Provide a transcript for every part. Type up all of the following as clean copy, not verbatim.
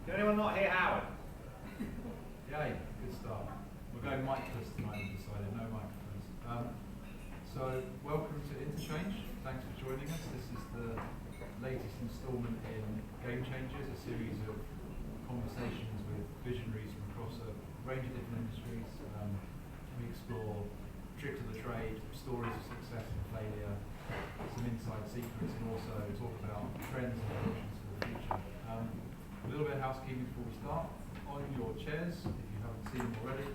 Can anyone not hear Howard? Yay, good start. We're going microphones tonight, we've decided, no microphones. So, welcome to Interchange. Thanks for joining us. This is the latest instalment in Game Changers, a series of conversations with visionaries from across a range of different industries. We explore tricks of the trade, stories of success and failure, some inside secrets, and also talk about trends and predictions for the future. A little bit of housekeeping before we start. On your chairs, if you haven't seen them already,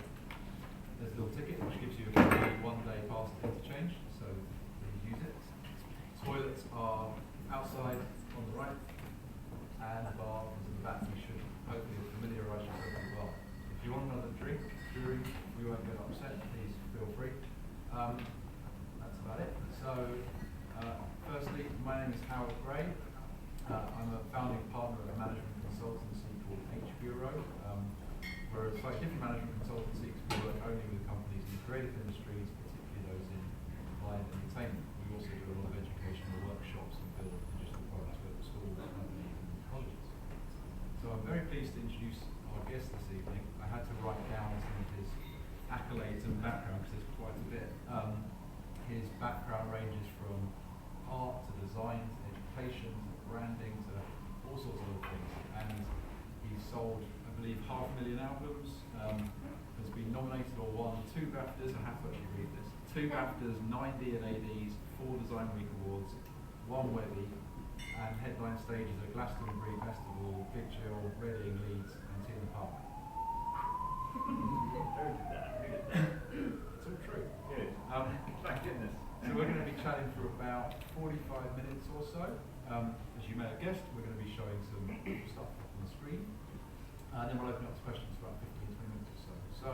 there's a little ticket which gives you a free one-day pass to Interchange, so please use it. Toilets are outside on the right, and the bar is in the back. You should hopefully familiarise yourself with the bar. If you want another drink during, we won't get upset, please feel free. That's about it. So, firstly, my name is Howard Gray. I'm a founding partner of a management consultancy called H Bureau. We're a slightly different management consultancy because we work only with companies in the creative industries, particularly those in live entertainment. We also do a lot of educational workshops and build digital products for schools, companies and colleges. So I'm very pleased to introduce our guest this evening. I had to write down some of his accolades and background because there's quite a bit. His background ranges from art to design to education to branding to all sorts of other things, and he's sold, I believe, 500,000 albums, has been nominated or won 2 BAFTAs, I have to actually read this, 2 BAFTAs, 9 D&ADs, 4 Design Week Awards, 1 Webby, and headline stages at Glastonbury and Bestival, Big Chill, Reading, Leeds and Teen Park. Who did that? It's all true. Good. Thank goodness. So we're going to be chatting for about 45 minutes or so. As you may have guessed, we're going to be showing some stuff on the screen. And then we'll open up to questions for about 15-20 minutes or so. So,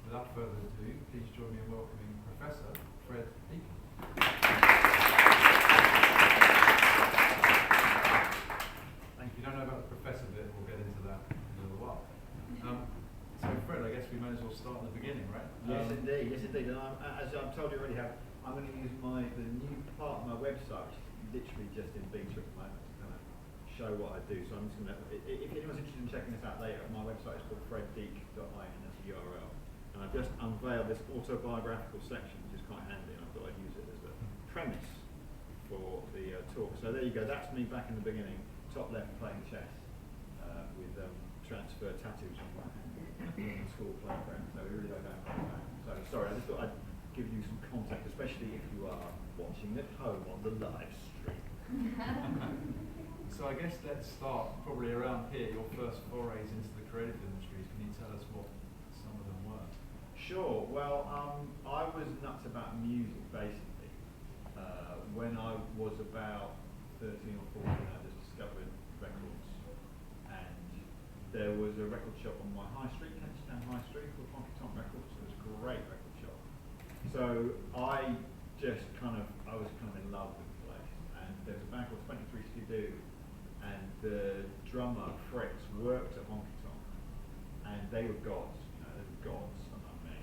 without further ado, please join me in welcoming Professor Fred Deakin. Thank you. If you don't know about the professor bit, we'll get into that in a little while. So Fred, I guess we may as well start in the beginning, right? Yes, indeed. Yes, indeed. And as I've told you already, I'm going to use the new part of my website, which is literally just in beta at the moment, to kind of show what I do. So I'm just going to, if anyone's interested in checking this out later, my website is called freddeak.in, and that's the URL. And I've just unveiled this autobiographical section, which is quite handy, and I thought I'd use it as a premise for the talk. So there you go. That's me back in the beginning, top left, playing chess with transfer tattoos on my hand in the school playground. So we really don't know about that. So sorry, I just thought I'd give you some context, especially if you are watching at home on the live stream. So I guess let's start probably around here, your first forays into the creative industries. Can you tell us what some of them were? Sure. Well, I was nuts about music, basically. When I was about 13 or 14, I just discovered records. And there was a record shop on my high street, Kensington High Street, called Honky Tonk Records. It was a great record shop. So I was kind of in love with the place. And there was a band called 23 Skidoo, and the drummer, Fritz, worked at Honky Tonk. And they were gods, they were gods among men.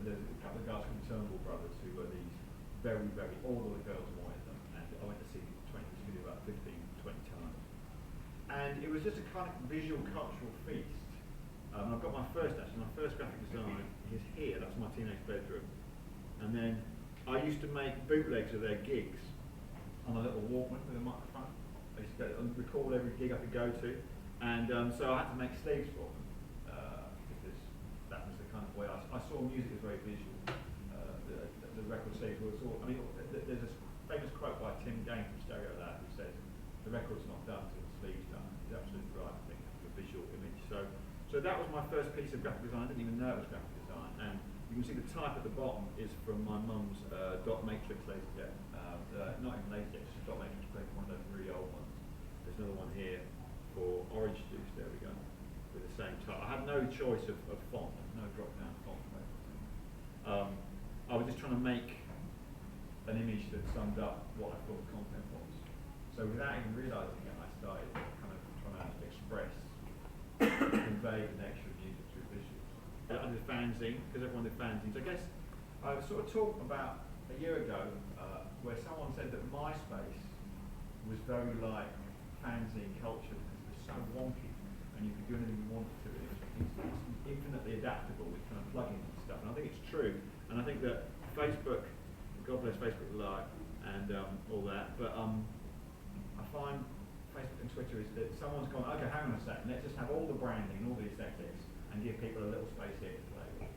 There's a couple of guys from the Turnbull Brothers who were these very, very, all of the girls wanted them. And I went to see 23 Skidoo about 15, 20 times. And it was just a kind of visual cultural feast. I've got my first graphic design is here, that's my teenage bedroom. And then I used to make bootlegs of their gigs on a little Walkman with a microphone. I used to go, record every gig I could go to, and so I had to make sleeves for them because that was the kind of way I saw music as very visual. The record sleeves were sort of, I mean, there's a famous quote by Tim Gain from Stereo Lab who says, "The record's not done till the sleeve's done." He's absolutely right, I think, the visual image. So that was my first piece of graphic design. I didn't even know it was graphic design, and you can see the type at the bottom is from my mum's dot matrix laserjet. Not even laserjet, just dot matrix print, one of those really old ones. There's another one here for Orange Juice. There we go, with the same type. I had no choice of font, no drop down font. I was just trying to make an image that summed up what I thought the content was. So without even realising it, I started kind of trying to express, convey the nature of music through visuals. I did fanzine, because everyone did fanzines. I guess I sort of talked about a year ago where someone said that MySpace was very like fanzine culture because it was so wonky and you could do anything you wanted to it. It's infinitely adaptable with kind of plugins and stuff. And I think it's true. And I think that Facebook, God bless Facebook Live and all that, but I find Facebook and Twitter is that someone's gone, okay, hang on a second, let's just have all the branding and all the aesthetics and give people a little space here to play with.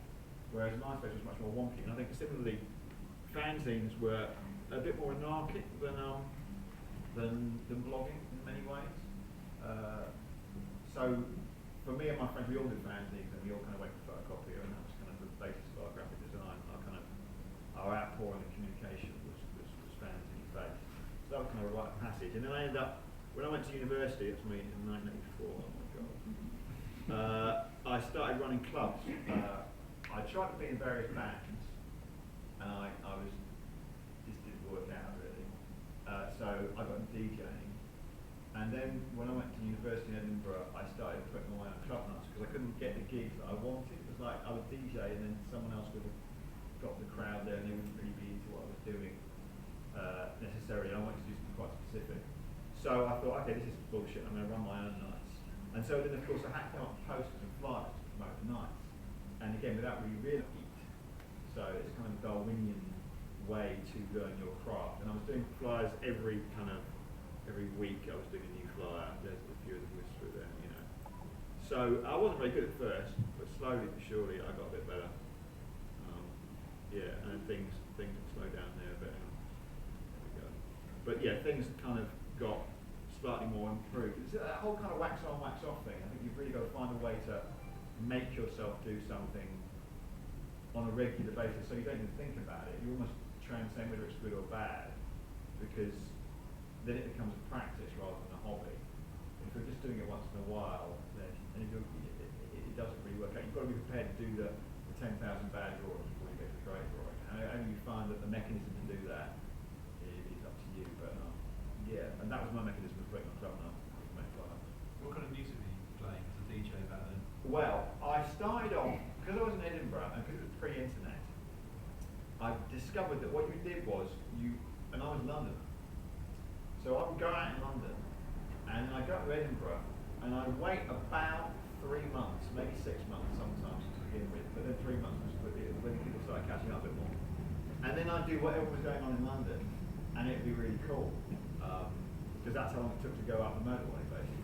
Whereas MySpace was much more wonky. And I think similarly, fanzines were a bit more anarchic than blogging in many ways. So for me and my friends, we all did fanzines and we all kind of went for photocopier, and that was kind of the basis of our graphic design. Our outpouring of communication was fanzine based. So that was kind of a rite of passage. And then I ended up, when I went to university, it was me in 1984, oh my God, I started running clubs. I tried to be in various bands, and I just didn't work out really. So I got into DJing. And then when I went to university in Edinburgh, I started putting my own club nights because I couldn't get the gigs that I wanted. It was like I would DJ and then someone else would have got the crowd there and they wouldn't really be into what I was doing necessarily. I wanted to do something quite specific. So I thought, okay, this is bullshit, I'm going to run my own nights. And so then of course I had to come up with posters and flyers to promote the nights. And again, without really realising it. So it's kind of a Darwinian way to learn your craft. And I was doing flyers every week. I was doing a new flyer. There's a few of them listed through there, you know. So I wasn't very good at first, but slowly but surely I got a bit better. Yeah, and things have slowed down there a bit. There we go. But yeah, things kind of got slightly more improved. It's that whole kind of wax on, wax off thing. I think you've really got to find a way to make yourself do something on a regular basis so you don't even think about it. You almost transcend whether it's good or bad, because then it becomes a practice rather than a hobby. If you're just doing it once in a while, then it doesn't really work out. You've got to be prepared to do the 10,000 bad drawings before you get to the great drawing. And only you find that the mechanism to do that is up to you. But yeah, and that was my mechanism of putting my club now. What kind of music were you playing as a DJ back then? Well, I started off, because I was in Edinburgh and because it was pre-internet, I discovered that what you did was, and I was in London, so I would go out in London and I'd go to Edinburgh and I'd wait about 3 months, maybe 6 months sometimes to begin with, but then 3 months was when people started catching up a bit more. And then I'd do whatever was going on in London and it'd be really cool, because that's how long it took to go up the motorway basically.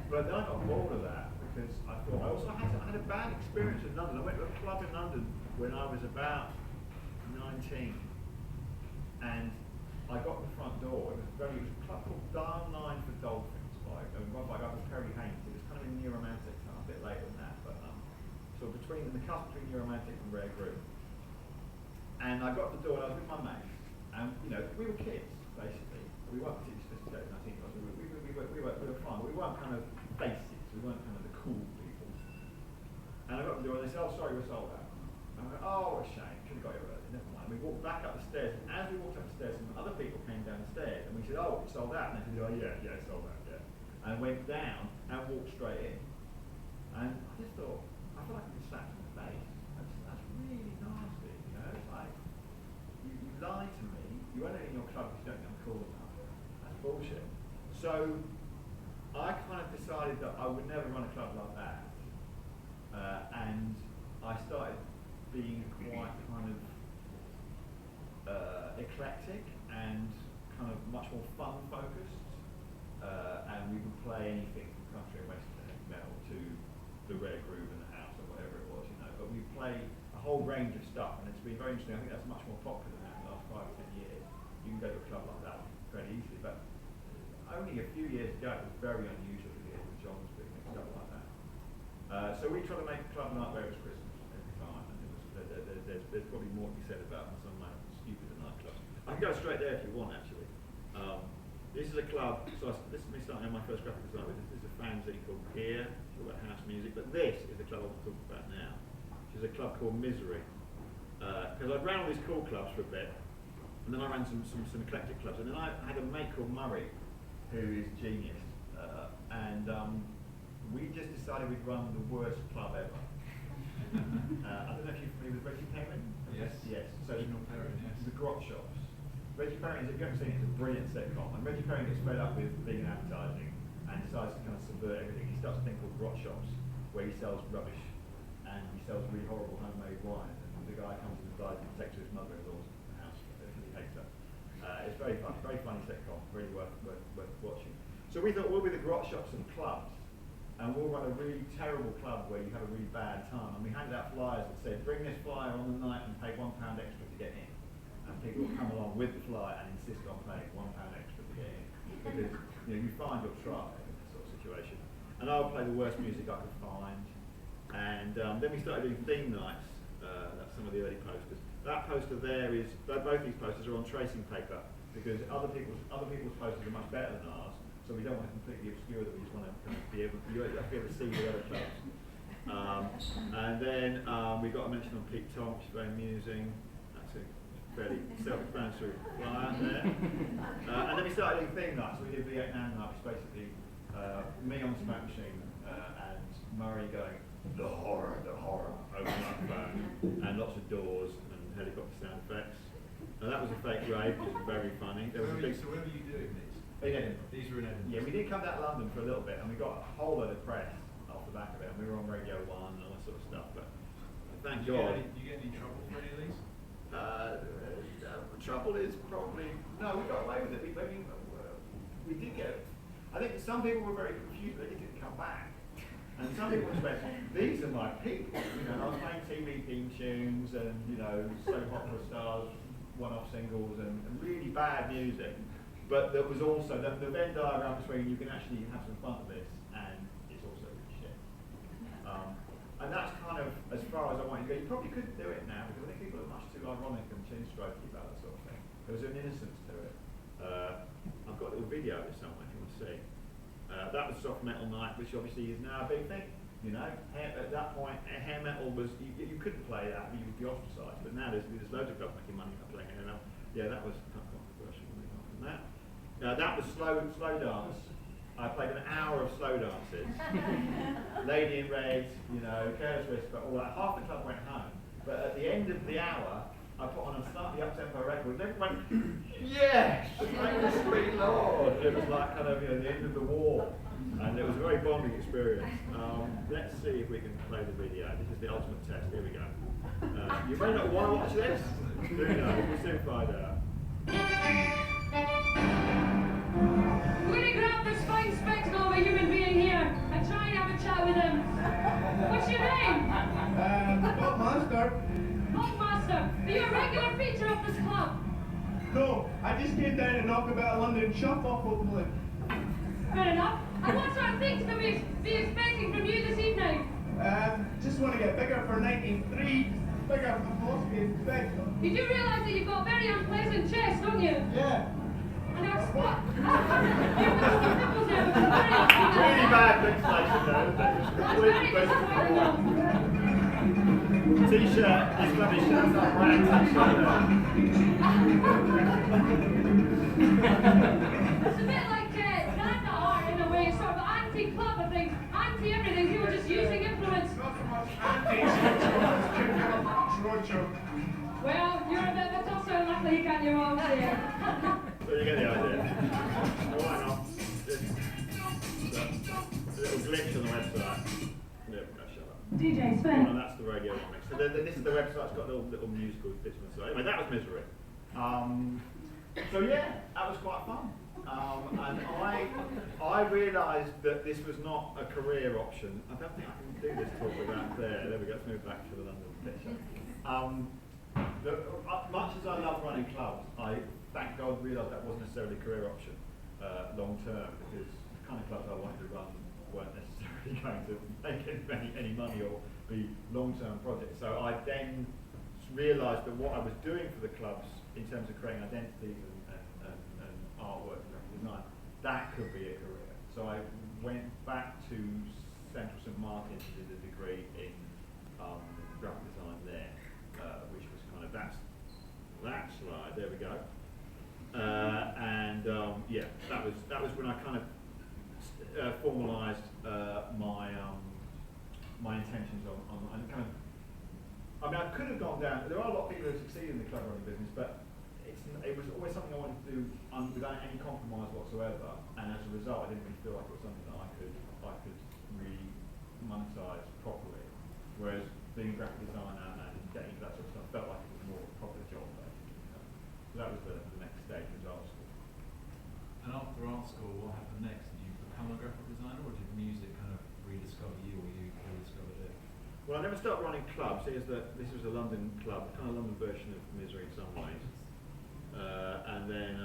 But then I got bored of that because I thought, I had a bad experience in London. I went to a club in London when I was about 19 and I got to the front door. It was a club called Dial 9 for Dolphins run by a guy called Perry Haynes. It was kind of in New Romantic, a bit later than that, but so between the cusp between New Romantic and Rare Group. And I got to the door and I was with my mates, and you know, we were kids basically. We weren't particularly sophisticated, I think, but we were fun. We weren't kind of faces. We weren't kind of the cool people. And I got to the door and they said, "Oh, sorry, we're sold out." And I went, "Oh, a shame. Should have got here early. Never mind." We walked back up the stairs, and as we walked up the stairs, some other people came down the stairs, and we said, "Oh, it's sold out." And they said, "Oh, yeah, it's sold out, yeah." And went down and walked straight in. And I just thought, I felt like I was slapped in the face. That's really nasty, you know. It's like you lied to me. You weren't in your club because you don't think I'm cool enough. That's bullshit. So I kind of decided that I would never run a club like that, and I started being quite kind of eclectic and kind of much more fun focused. play anything from country and western metal to the Rare Groove in the House or whatever it was, you know. But we play a whole range of stuff, and it's been very interesting. I think that's much more popular now in the last 5 or 10 years. You can go to a club like that very easily, but only a few years ago it was very unusual to hear the Johns being mixed up like that. So we try to make a club night where it's Christmas every time, and there's probably more to be said about some stupid nightclubs. I can go straight there if you want, actually. This is a club, so this is me starting on my first graphic design with. This is a fanzine called Here, it's all about house music, but this is the club I want to talk about now, which is a club called Misery. Because I ran all these cool clubs for a bit, and then I ran some eclectic clubs, and then I had a mate called Murray, who is genius, and we just decided we'd run the worst club ever. I don't know if you're familiar with Reggie Perrin? Yes. Yes. So Original Perrin, yes. The Grot Shops. Reggie Perrin, if you haven't seen it, it's a brilliant sitcom, and Reggie Perrin gets fed up with vegan advertising and decides to kind of subvert everything. He starts a thing called Grot Shops, where he sells rubbish, and he sells really horrible homemade wine, and the guy comes and buys it and takes to his mother-in-law's house, because he hates her. It's very funny sitcom, really worth watching. So we thought we'll be the Grot Shops and clubs, and we'll run a really terrible club where you have a really bad time. And we handed out flyers that said, bring this flyer on the night and pay £1 extra to get in. And people will come along with the flyer and insist on paying £1 extra to get in. Because you find your tribe in this sort of situation. And I'll play the worst music I could find. And then we started doing theme nights. That's some of the early posters. That poster there is, both these posters are on tracing paper, because other people's posters are much better than ours. So we don't want to completely obscure them. We just want to kind of be able to see the other clubs. And then we got a mention on Pete Tom, which is very amusing. That's a fairly self-explanatory flyer there. And then we started doing theme nights. So we did Vietnam night, which is basically me on the smoke machine and Murray going, the horror, open up the phone, and lots of doors and helicopter sound effects. And that was a fake rave, which was very funny. So where were you doing these? In Edinburgh. These were in Edinburgh. Yeah, we did come down to London for a little bit, and we got a whole load of press off the back of it, and we were on Radio 1 and all that sort of stuff, but thank God. Did you get any trouble for any of these? Trouble is probably, no, we got away with it. We did get, I think some people were very confused, but they didn't come back. And some people went, these are my people. You know, I was playing TV theme tunes and, soap opera stars, one-off singles, and really bad music. But there was also the Venn diagram between you can actually have some fun with this and it's also really shit. And that's kind of as far as I want you to go. You probably couldn't do it now because I think people are much too ironic and chin-strokey about that sort of thing. There was an innocence to it. I've got a little video of it somewhere if you want to see. That was Soft Metal Night, which obviously is now a big thing. At that point, hair metal was, you couldn't play that, you would be ostracised. But now there's loads of clubs making money by playing hair metal. Yeah, that was kind of controversial when we got from that. That was slow dance. I played an hour of slow dances. Lady in Red, Careless Whisper, all that. Half the club went home. But at the end of the hour, I put on a slightly up-tempo record. Everyone went, yes, thank the sweet Lord. It was like kind of the end of the war. And it was a very bonding experience. Let's see if we can play the video. This is the ultimate test. Here we go. You may not want to watch this. Who knows? We'll soon find out. We're going to grab this fine spectacle of a human being here and try and have a chat with him. What's your name? Bob Master. Bob Master. Are you a regular feature of this club? No, I just came down to knock a bit of London chuff off, hopefully. Fair enough. And what sort of things can we be expecting from you this evening? Just want to get bigger for 93. Bigger for the philosophy of big. You do realise that you've got a very unpleasant chest, don't you? Yeah. And I've spot. You've got some nipples there, which is very Really bad fixation though. That's very disappointing. T-shirt, this bloody shirt's not brand T-shirt. It's a bit like Nanda art in a way, sort of anti-club of things, anti-everything, people just using influence. Not so much anti-Roger. Well, you're a bit of a tosser, luckily you can't you all see it. So you get the idea. Why not? Just a little glitch on the website. There we go, shut up. DJ Oh, Sven. and that's the radio mix. So this is the website, it's got little musical bits on the side. Anyway, that was Misery. So yeah, that was quite fun. And I realised that this was not a career option. I don't think I can do this talk without there. There we go. Let's move back to the London picture. Much as I love running clubs, I thank God realised that wasn't necessarily a career option long term, because the kind of clubs I wanted to run weren't necessarily going to make any money or be long-term projects. So I then realised that what I was doing for the clubs in terms of creating identities and artwork and graphic design, that could be a career. So I went back to Central St Martin's and did a degree in graphic design there, which was kind of that slide. There we go. Yeah, that was when I kind of formalised my intentions on and kind of. I mean, I could have gone down. There are a lot of people who succeed in the club running business, but it was always something I wanted to do without any compromise whatsoever. And as a result, I didn't really feel like it was something that I could really monetize properly. Whereas being a graphic designer and getting into that sort of stuff felt like it was more of a proper job, basically. So that was the next stage of art school. And after art school, what happened next? Did you become a graphic designer, or did music kind of rediscover you, or you rediscovered it? Well, I never started running clubs. This was a London club, kind of London version of Misery in some ways. And then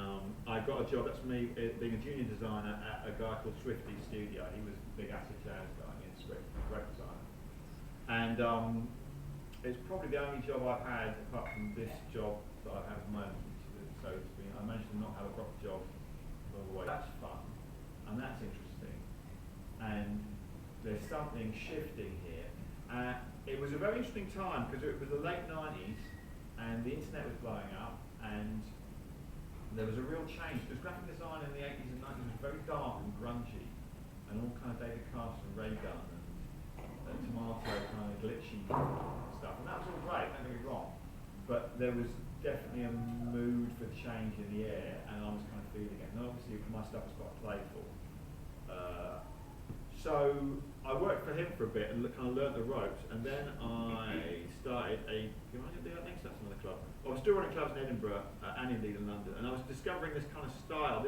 I got a job, that's me, being a junior designer at a guy called Swifty Studio. He was a big acid jazz guy in Swift, great designer. And it's probably the only job I've had, apart from this job that I have at the moment. So I managed to not have a proper job all the way. That's fun, and that's interesting. And there's something shifting here. It was a very interesting time because it was the late 90s and the internet was blowing up, and there was a real change because graphic design in the 80s and 90s was very dark and grungy and all kind of David Carson and Ray Gun and Tomato kind of glitchy stuff, and that was all great, don't get me wrong, but there was definitely a mood for change in the air, and I was kind of feeling it. And obviously my stuff was quite playful. So I worked for him for a bit and kind of learnt the ropes, and then I started you want to do that next? That's another club. I was still running clubs in Edinburgh and indeed in London, and I was discovering this kind of style.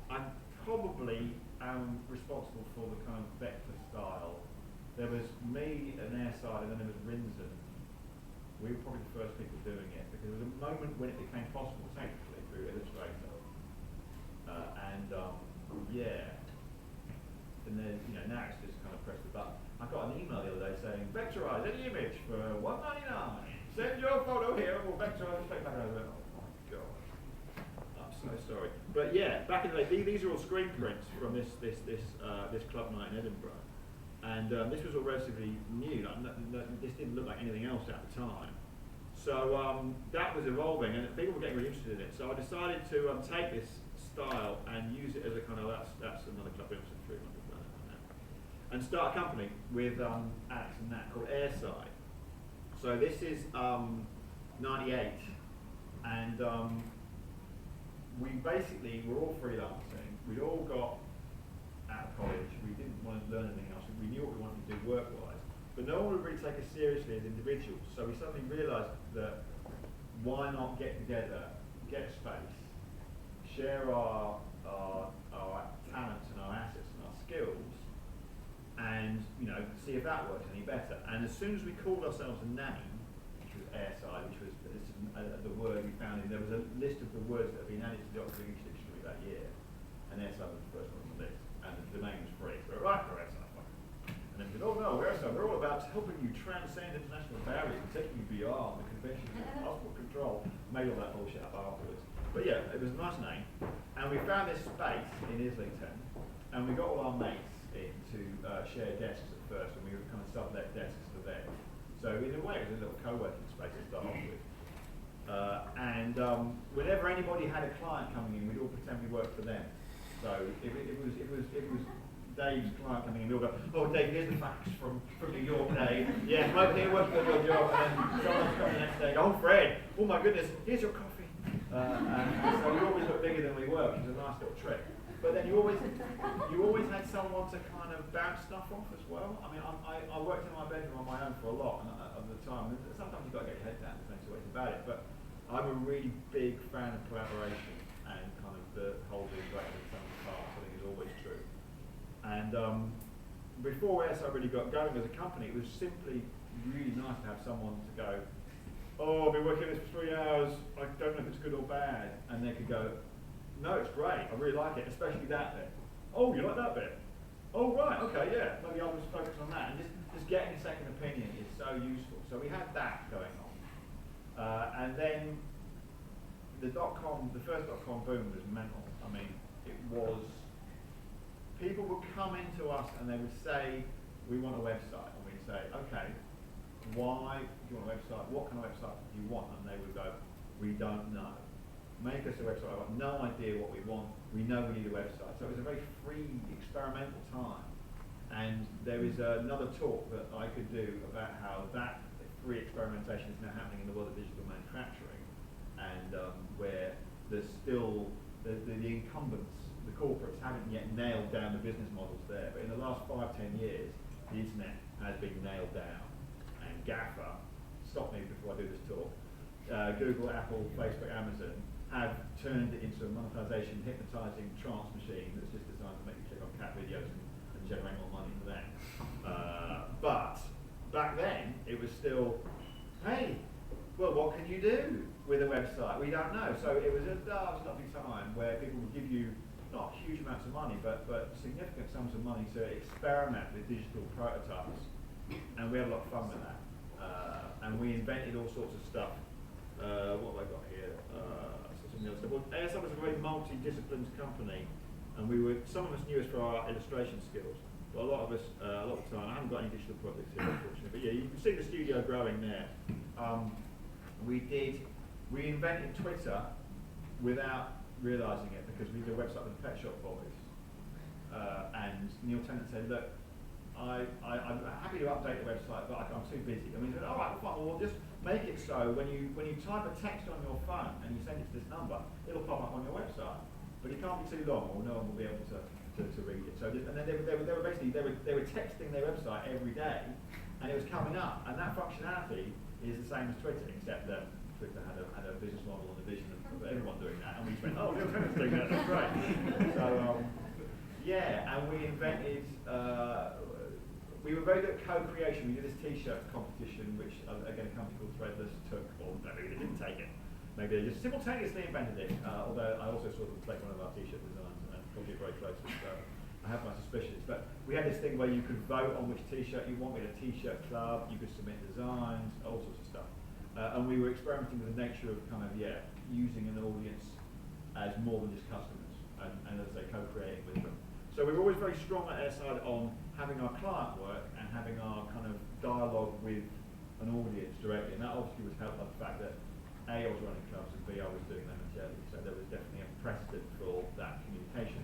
I probably am responsible for the kind of vector style. There was me and Airside, and then there was Rinsen. We were probably the first people doing it, because there was a moment when it became possible technically through Illustrator. Yeah. And then, now it's just kind of press the button. I got an email the other day saying, vectorize any image for $1.99. Send your photo here and we'll vectorize it straight back. And I went, oh my God. I'm so sorry. But yeah, back in the day, these are all screen prints from this club night in Edinburgh. And this was all relatively new. This didn't look like anything else at the time. So that was evolving, and people were getting really interested in it. So I decided to take this style and use it as a kind of, that's another club, and start a company with Alex and Nat called Airside. So this is 98, and we basically were all freelancing. We'd all got out of college. We didn't want to learn anything else. We knew what we wanted to do work-wise, but no one would really take us seriously as individuals. So we suddenly realised that why not get together, get space, share our talents and our assets and our skills, and see if that works any better. And as soon as we called ourselves a name, which was Airside, which was the word we found in, there was a list of the words that had been added to the Oxford English Dictionary that year, and Airside was the first one on the list, and the domain was free. So we're right for Airside. And then we said, oh no, Airside, we're all about helping you transcend international barriers and taking you beyond the conventions of passport control. Made all that bullshit up afterwards. But yeah, it was a nice name, and we found this space in Islington, and we got all our mates in to share desks at first, and we would kind of sublet desks to them. So in a way, it was a little co-working space to start off with. Whenever anybody had a client coming in, we'd all pretend we worked for them. So it was Dave's client coming in, we'll go, oh Dave, here's the fax from New York, Dave. Yeah, I'm over here working on your job. And then someone's coming the next day, oh Fred, oh my goodness, here's your coffee. And so we always looked bigger than we were, which was a nice little trick. But then you always had someone to kind of bounce stuff off as well. I mean, I worked in my bedroom on my own for a lot of the time. Sometimes you've got to get your head down, there's no two ways about it. But I'm a really big fan of collaboration and kind of the whole being greater than the sum of the parts, I think is always true. And before Airside really got going as a company, it was simply really nice to have someone to go, oh, I've been working on this for 3 hours, I don't know if it's good or bad, and they could go, no, it's great, I really like it, especially that bit. Oh, you like that bit? Oh, right, okay, yeah, maybe I'll just focus on that. And just getting a second opinion is so useful. So we had that going on. And then the first .com boom was mental. I mean, it was, people would come into us and they would say, we want a website. And we'd say, okay, why do you want a website? What kind of website do you want? And they would go, we don't know. Make us a website. I've got no idea what we want. We know we need a website. So it was a very free, experimental time. And there is another talk that I could do about how that free experimentation is now happening in the world of digital manufacturing, and where there's still the incumbents, the corporates haven't yet nailed down the business models there. But in the last 5-10 years, the internet has been nailed down. And GAFA, stop me before I do this talk, Google, Apple, Facebook, Amazon have turned it into a monetization, hypnotizing trance machine that's just designed to make you click on cat videos and generate more money for them. But back then, it was still, hey, well, what can you do with a website? We don't know. So it was a lovely time where people would give you not huge amounts of money, but significant sums of money to experiment with digital prototypes. And we had a lot of fun with that. And we invented all sorts of stuff. What have I got here? Well, Airside was a very multidisciplined company, and some of us knew us for our illustration skills, but a lot of us, a lot of the time, I haven't got any digital projects here, unfortunately, but yeah, you can see the studio growing there. We invented Twitter without realising it, because we did a website with the Pet Shop Boys, and Neil Tennant said, look, I'm happy to update the website, but I'm too busy. And we said, all right, fine, well, we'll just make it so when you type a text on your phone and you send it to this number, it'll pop up on your website. But it can't be too long, or no one will be able to read it. So and then they were texting their website every day, and it was coming up. And that functionality is the same as Twitter, except that Twitter had a business model and a vision of everyone doing that, and we just went, oh, Neil Tennant's doing that, that's great. So yeah, and we invented. We were very good at co-creation. We did this T-shirt competition, which again a company called Threadless took, or maybe they didn't take it. Maybe they just simultaneously invented it. Although I also saw them take one of our T-shirt designs and probably very close to it. I have my suspicions. But we had this thing where you could vote on which T-shirt you want. We had a T-shirt club. You could submit designs, all sorts of stuff. And we were experimenting with the nature of kind of using an audience as more than just customers, and as they co-creating with them. So we were always very strong at Airside on having our client work and having our kind of dialogue with an audience directly, and that obviously was helped by the fact that A, I was running clubs, and B, I was doing them materially, so there was definitely a precedent for that communication.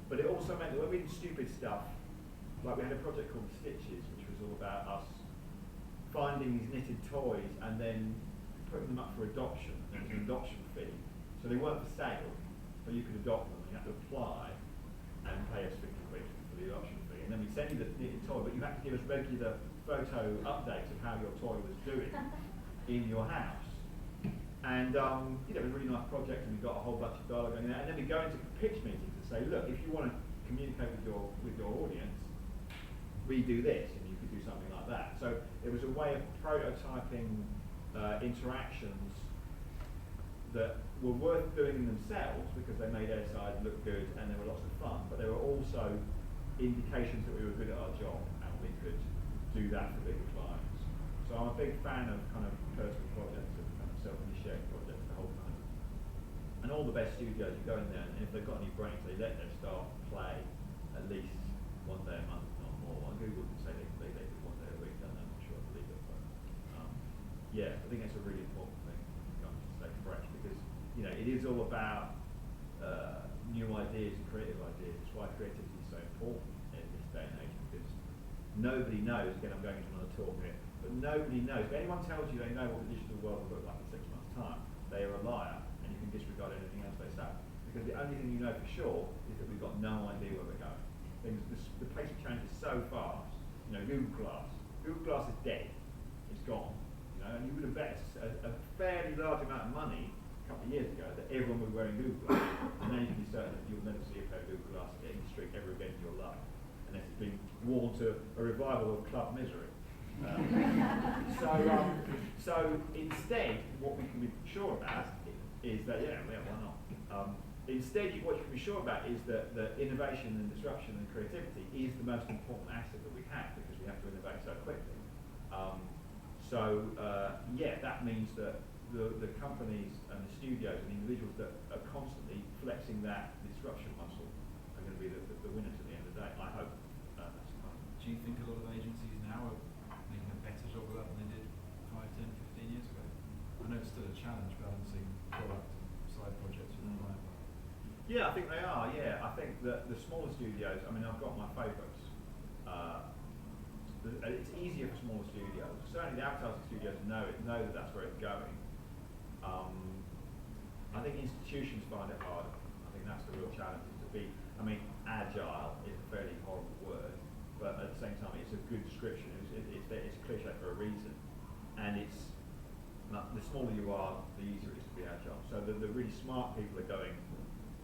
But it also meant that when we did stupid stuff, like we had a project called Stitches, which was all about us finding these knitted toys and then putting them up for adoption. There was an adoption fee, so they weren't for sale, but you could adopt them. You had to apply and pay us 50 quid for the adoption fee, and then we sent you the knitted toy, but you had to give us regular photo updates of how your toy was doing in your house. And it was a really nice project, and we got a whole bunch of dialogue going there. And then we go into pitch meetings and say, look, if you want to communicate with your audience, we do this, and you could do something like that. So it was a way of prototyping interactions that were worth doing in themselves because they made Airside look good and they were lots of fun, but they were also indications that we were good at our job and we could do that for bigger clients. So I'm a big fan of kind of personal projects and kind of self-initiated projects the whole time. And all the best studios, you go in there and if they've got any brains, they let their staff play at least one day a month, not more. And Google can say they do one day a week, and I'm not sure I believe it, but yeah, I think that's a really important thing to stay fresh, because it is all about new ideas and creative ideas. It's why creativity is so important in this day and age, because nobody knows, again I'm going into another talk here, but nobody knows. If anyone tells you they know what the digital world will look like in 6 months' time, they are a liar, and you can disregard anything else they say. Because the only thing you know for sure is that we've got no idea where we're going. The pace of change is so fast. Google Glass is dead. It's gone. And you would have bet a fairly large amount of money couple of years ago that everyone was wearing Google glasses, and now you can be certain that you'll never see a pair of Google glasses in the street ever again in your life, unless it's been worn to a revival of club misery. So instead, what we can be sure about is that, why not? Instead, what you can be sure about is that innovation and disruption and creativity is the most important asset that we have, because we have to innovate so quickly. That means that the companies and the studios and individuals that are constantly flexing that disruption muscle are going to be the winners at the end of the day. I hope that's the time. Do you think a lot of agencies now are making a better job of that than they did 5, 10, 15 years ago? I know it's still a challenge balancing product and side projects with the client. Yeah, I think they are. Yeah, I think that the smaller studios. I mean, I've got my favourites. It's easier for smaller studios. Certainly, the advertising studios know that that's where it's going. I think institutions find it harder. I think that's the real challenge. To be, I mean, agile is a fairly horrible word, but at the same time, it's a good description. It's a cliche for a reason, and it's the smaller you are, the easier it is to be agile. So the really smart people are going,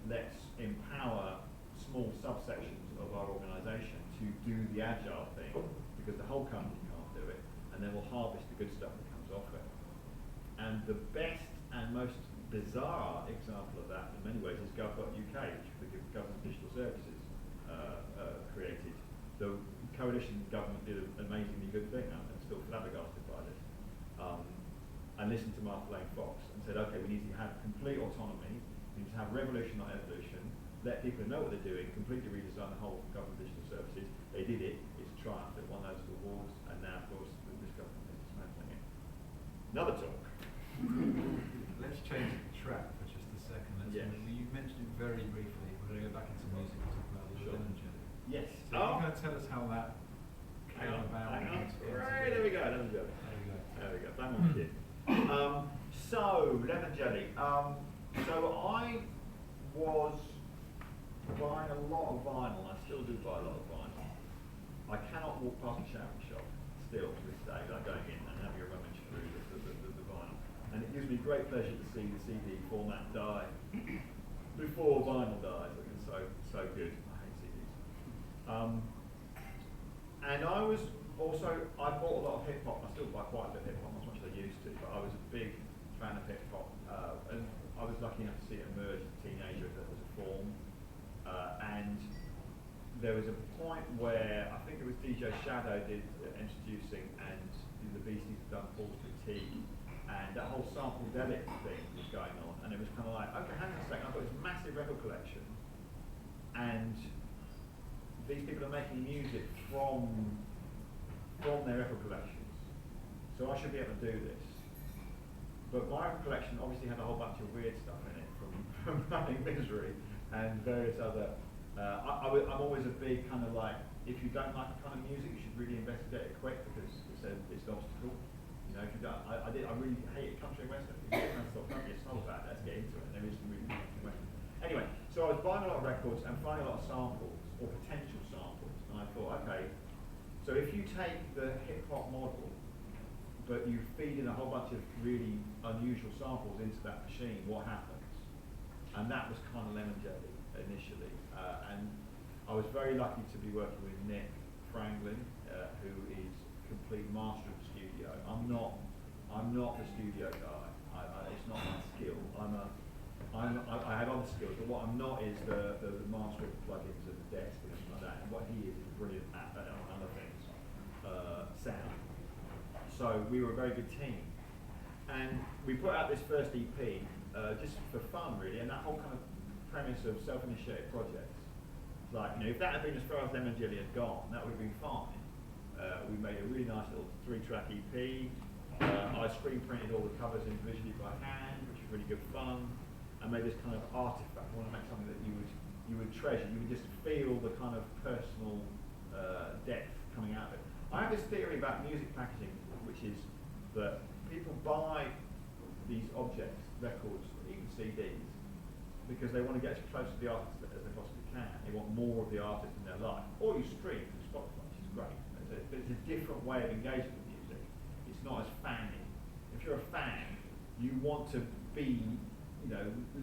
let's empower small subsections of our organisation to do the agile thing, because the whole company can't do it, and then we'll harvest the good stuff that comes off it. And the best and most bizarre example of that, in many ways, is Gov.uk, which the Government Digital Services created. The coalition government did an amazingly good thing. I'm still flabbergasted by this. And listened to Martha Lane Fox and said, okay, we need to have complete autonomy, we need to have revolution, not evolution, let people know what they're doing, completely redesign the whole government digital services. They did it, it's a triumph, it won those awards, and now, of course, this government is dismantling it. Another talk. Let's change track for just a second. You mentioned it very briefly. We're going to go back into music and talk about the Energy. Yes. So you're going to tell us how that came about? Hang on. Right, there we go. Bang on, kid. So, lemon jelly. So I was buying a lot of vinyl. I still do buy a lot of vinyl. I cannot walk past a shouting shop still to this day without going in and having a rummage through the vinyl. And it gives me great pleasure to see the CD format die before vinyl dies. I think it's so good. I hate CDs. And I was also, I bought a lot of hip hop. I still buy quite a bit of hip hop, not as much as I used to, but I was a big fan of hip hop. And I was lucky enough to see it emerge as a teenager as a form. And there was a point where I think it was DJ Shadow did introducing, and the Beasties had done Paul's Critique, and that whole sample-delic thing was going on, and it was kind of like, okay, hang on a second, I've got this massive record collection, and these people are making music from their record collections, so I should be able to do this. But my record collection obviously had a whole bunch of weird stuff in it, from Running Misery and various other. I'm always a big kind of like, if you don't like the kind of music, you should really investigate it quick, because it's an obstacle. You know, if you don't, I really hated country and western. If you don't stop country, it's not bad. Let's get into it. And there is some really country and western. Anyway, so I was buying a lot of records and finding a lot of samples or potential samples, and I thought, okay, so if you take the hip hop model, but you feed in a whole bunch of really unusual samples into that machine, what happens? And that was kind of lemon jelly initially. And I was very lucky to be working with Nick Franklin, who is a complete master of the studio. I'm not the studio guy. It's not my skill. I have other skills, but what I'm not is the master of the plugins and the desk and everything like that. And what he is brilliant at other things, sound. So we were a very good team, and we put out this first EP just for fun, really. And that whole kind of premise of self-initiated projects, like, you know, if that had been as far as Lemon Jelly had gone, that would have been fine. We made a really nice little 3-track EP. I screen printed all the covers individually by hand, which was really good fun. I made this kind of artifact. I want to make something that you would treasure. You would just feel the kind of personal depth coming out of it. I have this theory about music packaging, which is that people buy these objects, records, even CDs, because they want to get as close to the artist as they possibly can. They want more of the artist in their life. Or you stream through Spotify, which is great. But it's a different way of engaging with music. It's not as fanning. If you're a fan, you want to be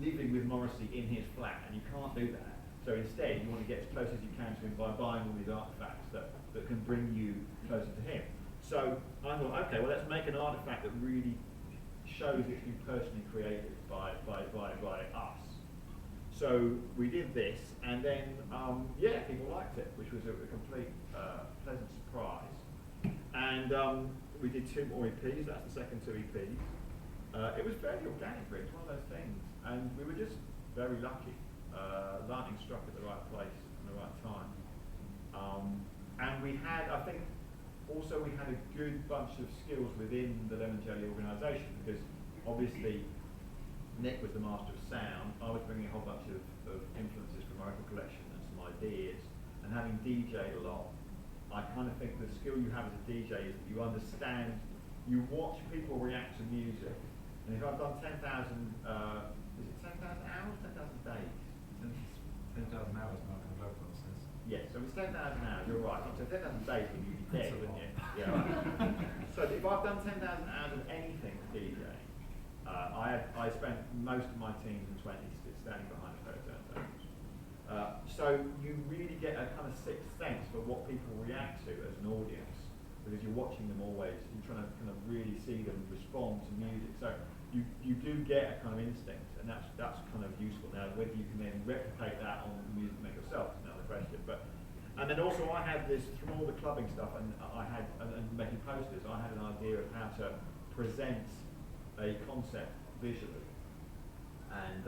living with Morrissey in his flat, and you can't do that. So instead, you want to get as close as you can to him by buying all these artifacts that can bring you closer to him. So I thought, okay, well, let's make an artifact that really shows it's been personally created by us. So we did this, and then, people liked it, which was a complete pleasant surprise. And we did 2 more EPs, that's the second 2 EPs. It was fairly organic, really, it's one of those things. And we were just very lucky. Lightning struck at the right place and the right time. And we had, I think, also we had a good bunch of skills within the Lemon Jelly organisation, because obviously Nick was the master of sound. I was bringing a whole bunch of influences from my record collection and some ideas, and having DJ'd a lot, I kind of think the skill you have as a DJ is that you understand, you watch people react to music, and if I've done 10,000, is it 10,000 hours, 10,000 days? 10,000 hours, Malcolm Gladwell says. Yes, so it's 10,000 hours, you're right. So 10,000 days when you'd be dead, wouldn't you? Yeah, right. So if I've done 10,000 hours of anything for DJing, I spent most of my teens and 20s standing behind a pair of turntables. So you really get a kind of sixth sense for what people react to as an audience, because you're watching them always, you're trying to kind of really see them respond to music. So you do get a kind of instinct, and that's kind of useful. Now, whether you can then replicate that on the music you make yourself is another question. And then also I had this, from all the clubbing stuff, and making posters, I had an idea of how to present a concept visually, and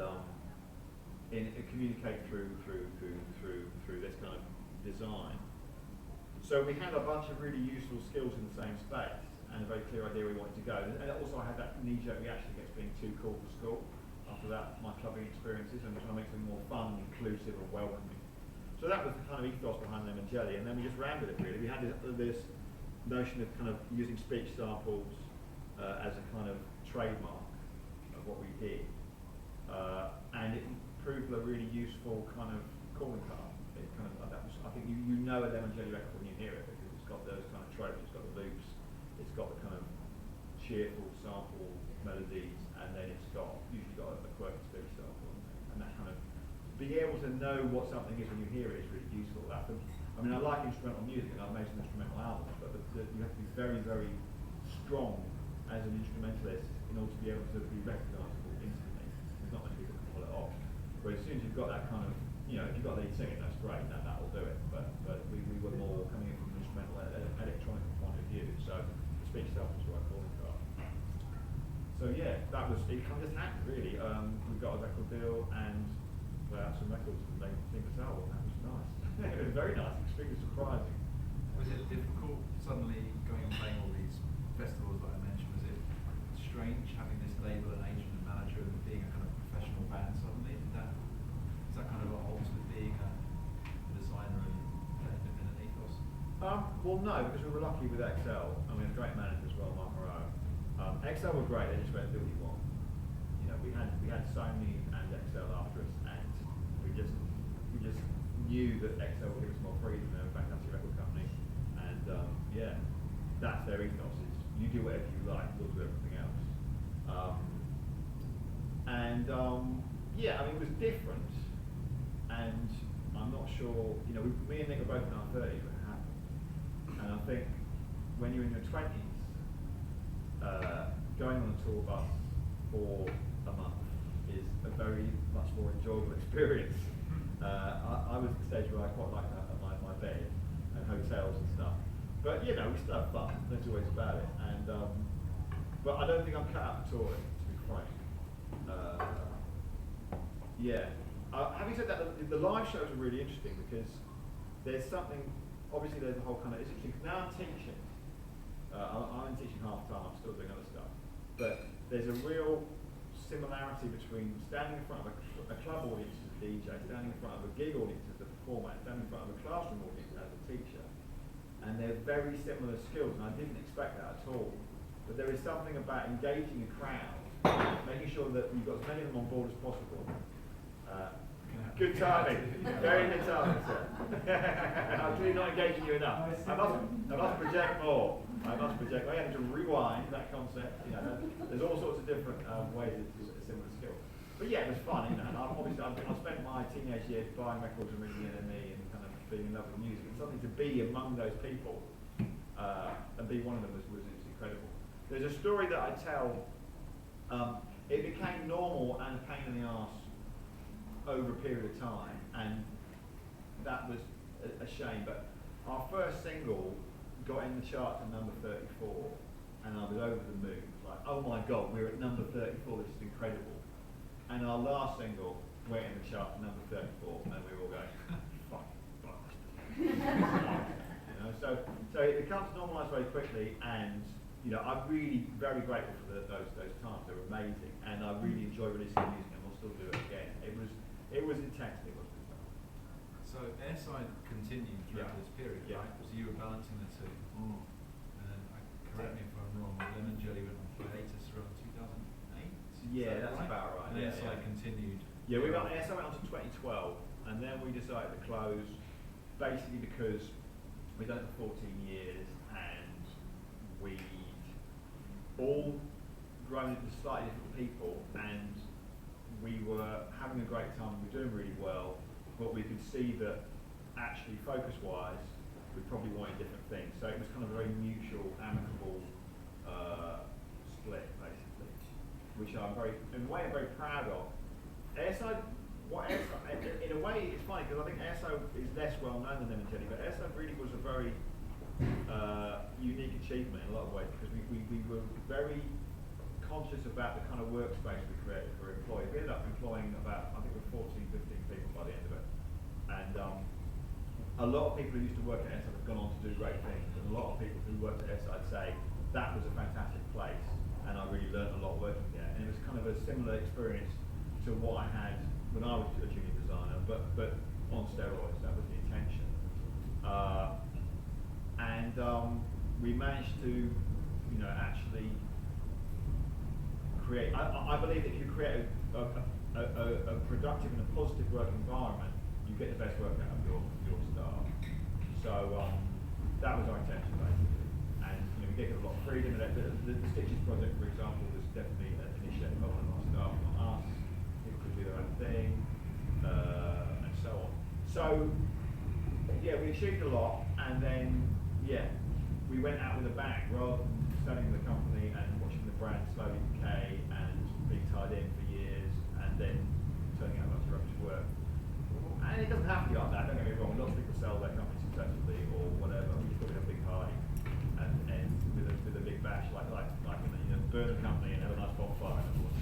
communicate through this kind of design. So we had a bunch of really useful skills in the same space, and a very clear idea where we wanted to go. And also I had that knee-jerk reaction against being too cool for school. After that, my clubbing experiences, and trying to make something more fun, inclusive, and welcoming. So that was the kind of ethos behind Lemon Jelly, and then we just ran with it really. We had this notion of kind of using speech samples as a kind of trademark of what we did, and it proved a really useful kind of calling card. It kind of, I think you know a Lemon Jelly record when you hear it, because it's got those kind of tropes. It's got the loops, it's got the kind of cheerful sample melodies, and then it's usually got a quirky speech sample, and that kind of, being able to know what something is when you hear it is really useful. I like instrumental music, and I've made some instrumental albums, but you have to be very, very strong as an instrumentalist in order to be able to be recognisable instantly. There's not many people who can pull it off. But as soon as you've got that kind of, if you've got lead singing, that's great, that'll do it. But we were more coming in from an instrumental electronic point of view, so the speech stuff was what I call it. So yeah, that was, it kind of just happened really. We got a record deal and put out some records, and they think us out, and that was nice. It was very nice, extremely surprising. Was it difficult suddenly going and playing all these festivals that I mentioned? Was it strange having this label and agent and manager and being a kind of professional band suddenly? Is that kind of at odds with being a designer and in an ethos? Well, no, because we were lucky with XL, and we had a great manager as well, Mark Moreau. XL were great; they just went do what you want. We had Sony and XL after us, and we just knew that XL would give us more freedom. They were a fantastic record company, and that's their ethos: is you do whatever you like, we'll do everything else. It was different, and I'm not sure. Me and Nick were both in our 30s when it happened, and I think when you're in your 20s, going on a tour bus for a month is a very much more enjoyable experience. I was at the stage where I quite liked my bed and hotels and stuff, but we still have fun. That's always about it. And but I don't think I'm cut out for touring, to be frank. Having said that, the live shows are really interesting because there's something. Obviously, there's a whole kind of. It's interesting. Now I'm teaching. I'm teaching half time. I'm still doing other stuff, but there's a real similarity between standing in front of a club audience as a DJ, standing in front of a gig audience as a performer, and standing in front of a classroom audience as a teacher. And they're very similar skills, and I didn't expect that at all. But there is something about engaging a crowd, making sure that you've got as many of them on board as possible. Good timing, very good timing, sir. I'm clearly not engaging you enough. I must project more. I have to rewind that concept. There's all sorts of different ways it's a similar skill. But yeah, it was fun, you know. And I spent my teenage years buying records and reading NME and kind of being in love with music. And something to be among those people and be one of them was incredible. There's a story that I tell. It became normal and a pain in the arse over a period of time, and that was a shame. But our first single got in the charts at number 34, and I was over the moon. Like, oh my God, we're at number 34. This is incredible. And our last single went in the chart at number 34, and we were all going, fuck, so it becomes normalised very quickly, and I'm really very grateful for those times. They were amazing, and I really enjoy releasing music, and we'll still do it again. It was intense. It was good stuff. So Airside continued throughout this period, right? So you were balancing the two. And then, correct me if I'm wrong, Lemon Jelly went on hiatus around 2008. Yeah, that's right? about right. And Airside continued. Yeah, Airside went on to 2012, and then we decided to close, basically because we'd done it for 14 years, and we'd all grown into slightly different people, and we were having a great time. We were doing really well, but we could see that actually, focus-wise, we probably wanted different things. So it was kind of a very mutual, amicable split, basically, which I'm in a way, I'm very proud of. Airside, in a way, it's funny because I think Airside is less well known than Lemon Jelly, but Airside really was a very unique achievement in a lot of ways, because we were very conscious about the kind of workspace we created for employees. We ended up employing about, I think it was 14, 15 people by the end of it. And a lot of people who used to work at Airside have gone on to do great things, and a lot of people who worked at Airside say, that was a fantastic place, and I really learned a lot working there. And it was kind of a similar experience to what I had when I was a junior designer, but on steroids. That was the intention. We managed to, actually create. I believe that if you create a productive and a positive work environment, you get the best work out of your staff. So that was our intention, basically. And we gave them a lot of freedom. The Stitches project, for example, was definitely initiated by one of our staff, not us. People could do their own thing, and so on. So yeah, we achieved a lot, and then we went out with a bang rather than studying the company and watching the brand slowly decay and being tied in for years, and then turning out a bunch of rubbish work. And it doesn't have to be like that. Don't get me wrong. Lots of people sell their company successfully or whatever. We just thought we'd have a big party and with a big bash, like burn the company and have a nice bonfire and all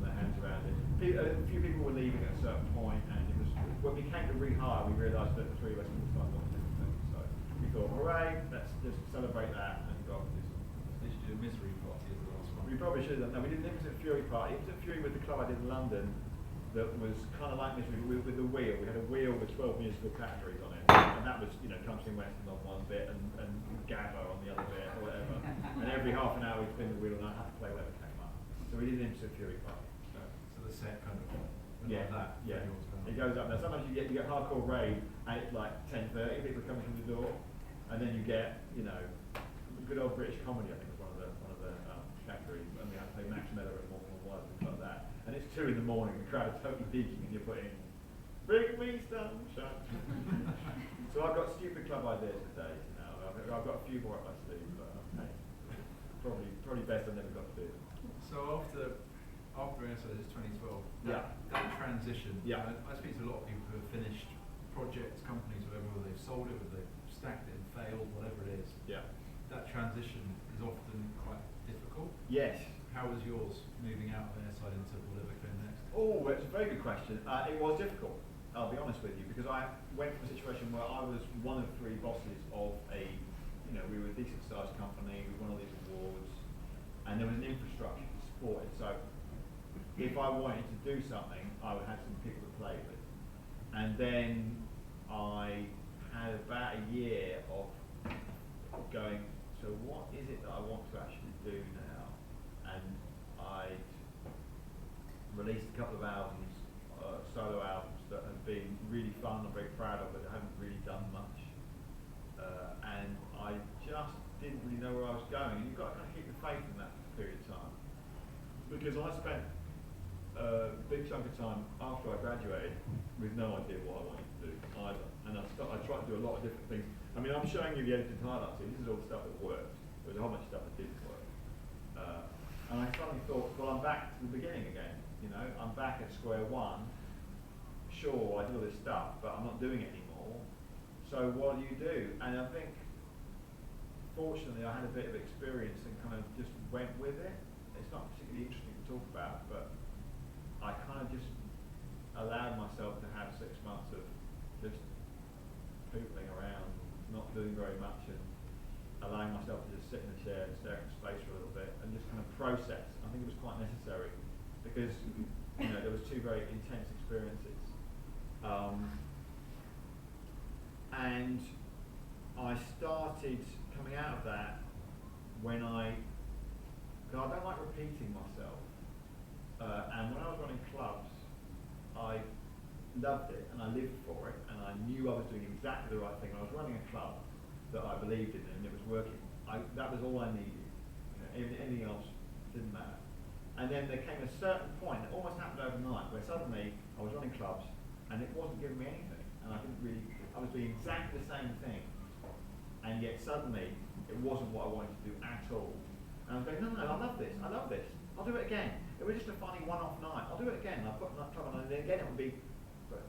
their hands around it. A few people were leaving at a certain point, and it was when we came to rehire, we realised that the three of us were starting to do different things. So we thought, hooray, let's just celebrate that and go off and do something. They should do a misery party as the last one. We probably should have done. No, we didn't. It was a Fury party. It was a Fury with the club I did in London. That was kind of like this with the wheel. We had a wheel with 12 musical categories on it, and that was country and western on one bit and Gabba on the other bit or whatever. And every half an hour we'd spin the wheel and I'd have to play whatever came up. So we did an Instant Fury party. So the set kind of like that. Yeah. It goes up. Now sometimes you get hardcore rave and it's like 10:30. People coming through the door, and then you get good old British comedy. I think was one of the categories, and we had to play Max Miller at Morgan White and things like that. And it's 2 in the morning, the crowd is totally peaking, and you're putting, bring me sunshine. So I've got stupid club ideas today. I've got a few more up my sleeve, but hey, probably best I never got to do them. So after Airside, it's 2012. That transition. Yeah. I speak to a lot of people who have finished projects, companies, whatever, where they've sold it, or they've stacked it and failed, whatever it is. Yeah. That transition is often quite difficult. Yes. How was yours moving out of Airside into whatever came next? Oh, it's a very good question. It was difficult, I'll be honest with you, because I went from a situation where I was one of 3 bosses of we were a decent sized company, we won all these awards, and there was an infrastructure to support it. So if I wanted to do something, I would have some people to play with. And then I had about a year of going, so what is it that I want to actually do now? And I'd released a couple of albums, solo albums that have been really fun. I'm very proud of, but I haven't really done much. And I just didn't really know where I was going. And you've got to kind of keep the faith in that period of time. Because I spent a big chunk chunk of time after I graduated with no idea what I wanted to do either. And I tried to do a lot of different things. I mean, I'm showing you the edited highlights here. This is all the stuff that worked. There was a whole bunch of stuff that didn't work. And I suddenly thought, well, I'm back to the beginning again. You know, I'm back at square one. Sure, I did all this stuff, but I'm not doing it anymore. So what do you do? And I think, fortunately, I had a bit of experience and kind of just went with it. It's not particularly interesting to talk about, but I kind of just allowed myself to have 6 months of just pooping around, not doing very much, and allowing myself to just sit in a chair and stare at space for a little bit and just kind of process. I think it was quite necessary because there was two very intense experiences. And I started coming out of that when because I don't like repeating myself. And when I was running clubs, I loved it and I lived for it and I knew I was doing exactly the right thing. When I was running a club that I believed in and it was working, that was all I needed. Anything else didn't matter. And then there came a certain point, it almost happened overnight, where suddenly I was running clubs and it wasn't giving me anything. And I was doing exactly the same thing. And yet suddenly it wasn't what I wanted to do at all. And I was going, no, I love this, I'll do it again. It was just a funny one-off night, I'll do it again. I put that club on and then again it would be, but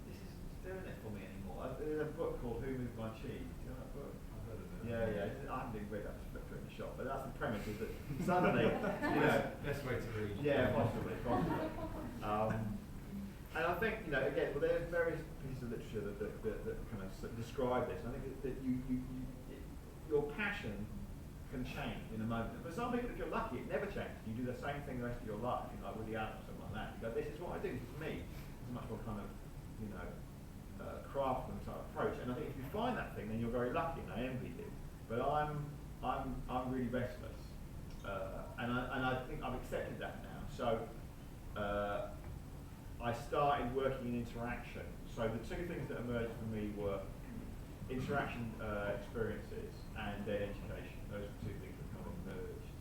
this isn't doing it for me anymore. There's a book called Who Moved My Cheese. Do you know that book? I've heard of it. Yeah. I haven't even read that, just flipped through in the shop. But that's the premise, is that suddenly, Best way to read. Yeah, possibly. And I think, again, there's various pieces of literature that kind of describe this. And I think that your passion can change in a moment. But some people, if you're lucky, it never changes. You do the same thing the rest of your life, like Woody Allen or something like that. You go, this is what I do, this is me. It's a much more kind of, craftsman type approach. And I think if you find that thing, then you're very lucky, and I envy you. But I'm really restless, and I think I've accepted that now. So I started working in interaction. So the two things that emerged for me were interaction experiences and then education. Those were two things that kind of merged.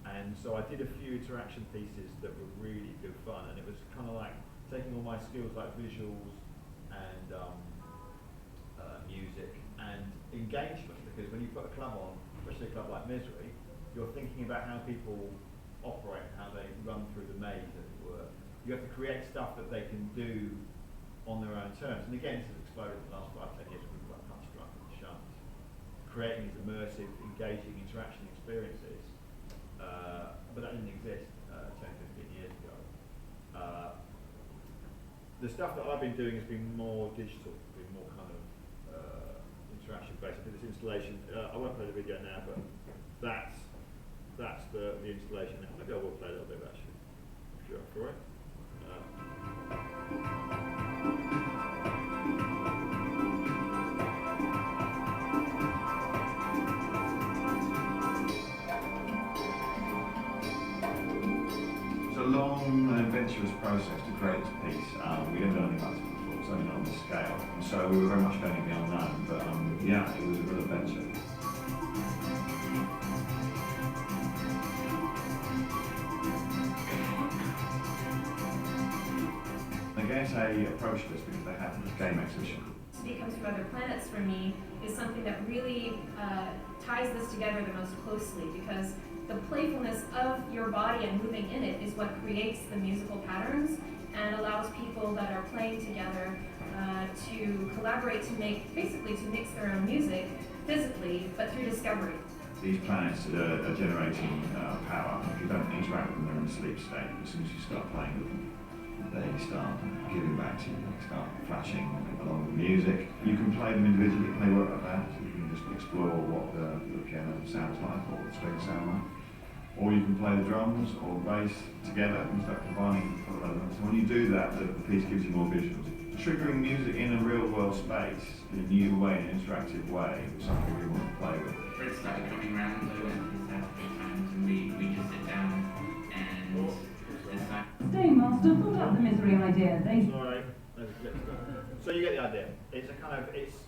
And so I did a few interaction pieces that were really good fun, and it was kind of like taking all my skills like visuals and music and engagement, because when you put a club on, especially a club like Misery, you're thinking about how people operate, how they run through the maze, as it were. You have to create stuff that they can do on their own terms. And again, this has exploded in the last 5-10 years with people like Punch Drunk and Shunt, creating these immersive, engaging interaction experiences. But that didn't exist 10-15 years ago. The stuff that I've been doing has been more digital, been more kind of interaction based. I did this installation. I won't play the video now, but that's the installation. Maybe I will play a little bit actually, if you're up for it. It's a long and adventurous process to create this piece. We hadn't done anything like this before, certainly not on this scale. So we were very much going in the unknown, but yeah, it was a real adventure. The GASA approached us because they had this game exhibition. To Comes from Other Planets for me is something that really ties this together the most closely, because the playfulness of your body and moving in it is what creates the musical patterns and allows people that are playing together to collaborate to mix their own music physically, but through discovery. These planets are generating power. If you don't interact with them, they're in a sleep state. As soon as you start playing with them, they start giving back to you. They start flashing along with the music. You can play them individually, they work like that. So you can just explore what the piano sounds like, or what the strings sound like. Or you can play the drums or the bass together and start combining other elements. And when you do that, the piece gives you more visuals. Triggering music in a real world space in a new way, in an interactive way, is something we want to play with. Brit started coming around though and his had 3 times, and we just sit down and decide. Master thought up the Misery idea. Sorry, there's a clip. So you get the idea. It's a kind of it's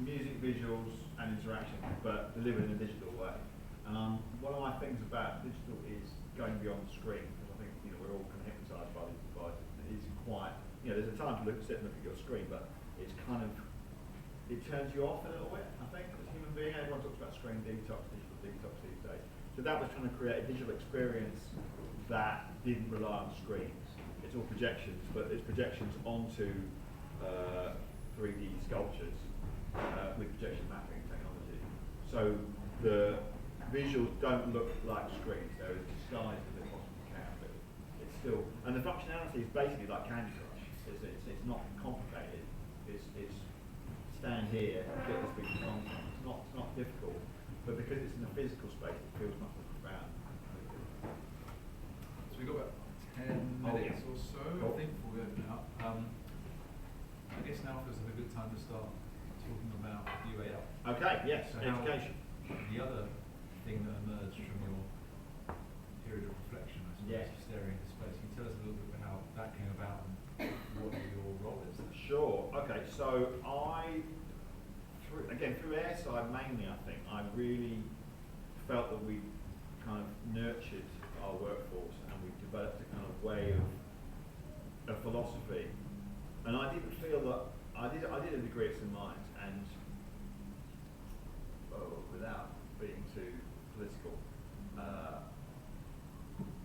music, visuals, and interaction, but delivered in a digital way. One of my things about digital is going beyond the screen, because I think you know, we're all kind of hypnotised by these devices. It's quite, you know, there's a time to sit and look at your screen, but it's kind of, it turns you off a little bit, I think, as a human being. Everyone talks about screen detox, digital detox these days. So that was trying to create a digital experience that didn't rely on screens. It's all projections, but it's projections onto 3D sculptures with projection mapping technology. So the visuals don't look like screens. They're as disguised as they possibly can, but it's still, and the functionality is basically like Candy Crush. It's not complicated. It's stand here and get this piece of content. It's not difficult, but because it's in a physical space, it feels much more profound. So we've got about 10 minutes or so, I think, before we open it up. I guess now feels like a good time to start talking about UAL. Okay, yes, So education. The other thing that emerged from your period of reflection, I suppose, Yes. staring into space. Can you tell us a little bit about how that came about and what your role is there? Sure. Okay, so through Airside mainly, I think, I really felt that we kind of nurtured our workforce and we developed a kind of way of philosophy. And I didn't feel that, I did a degree at St. Minds, and without being too political,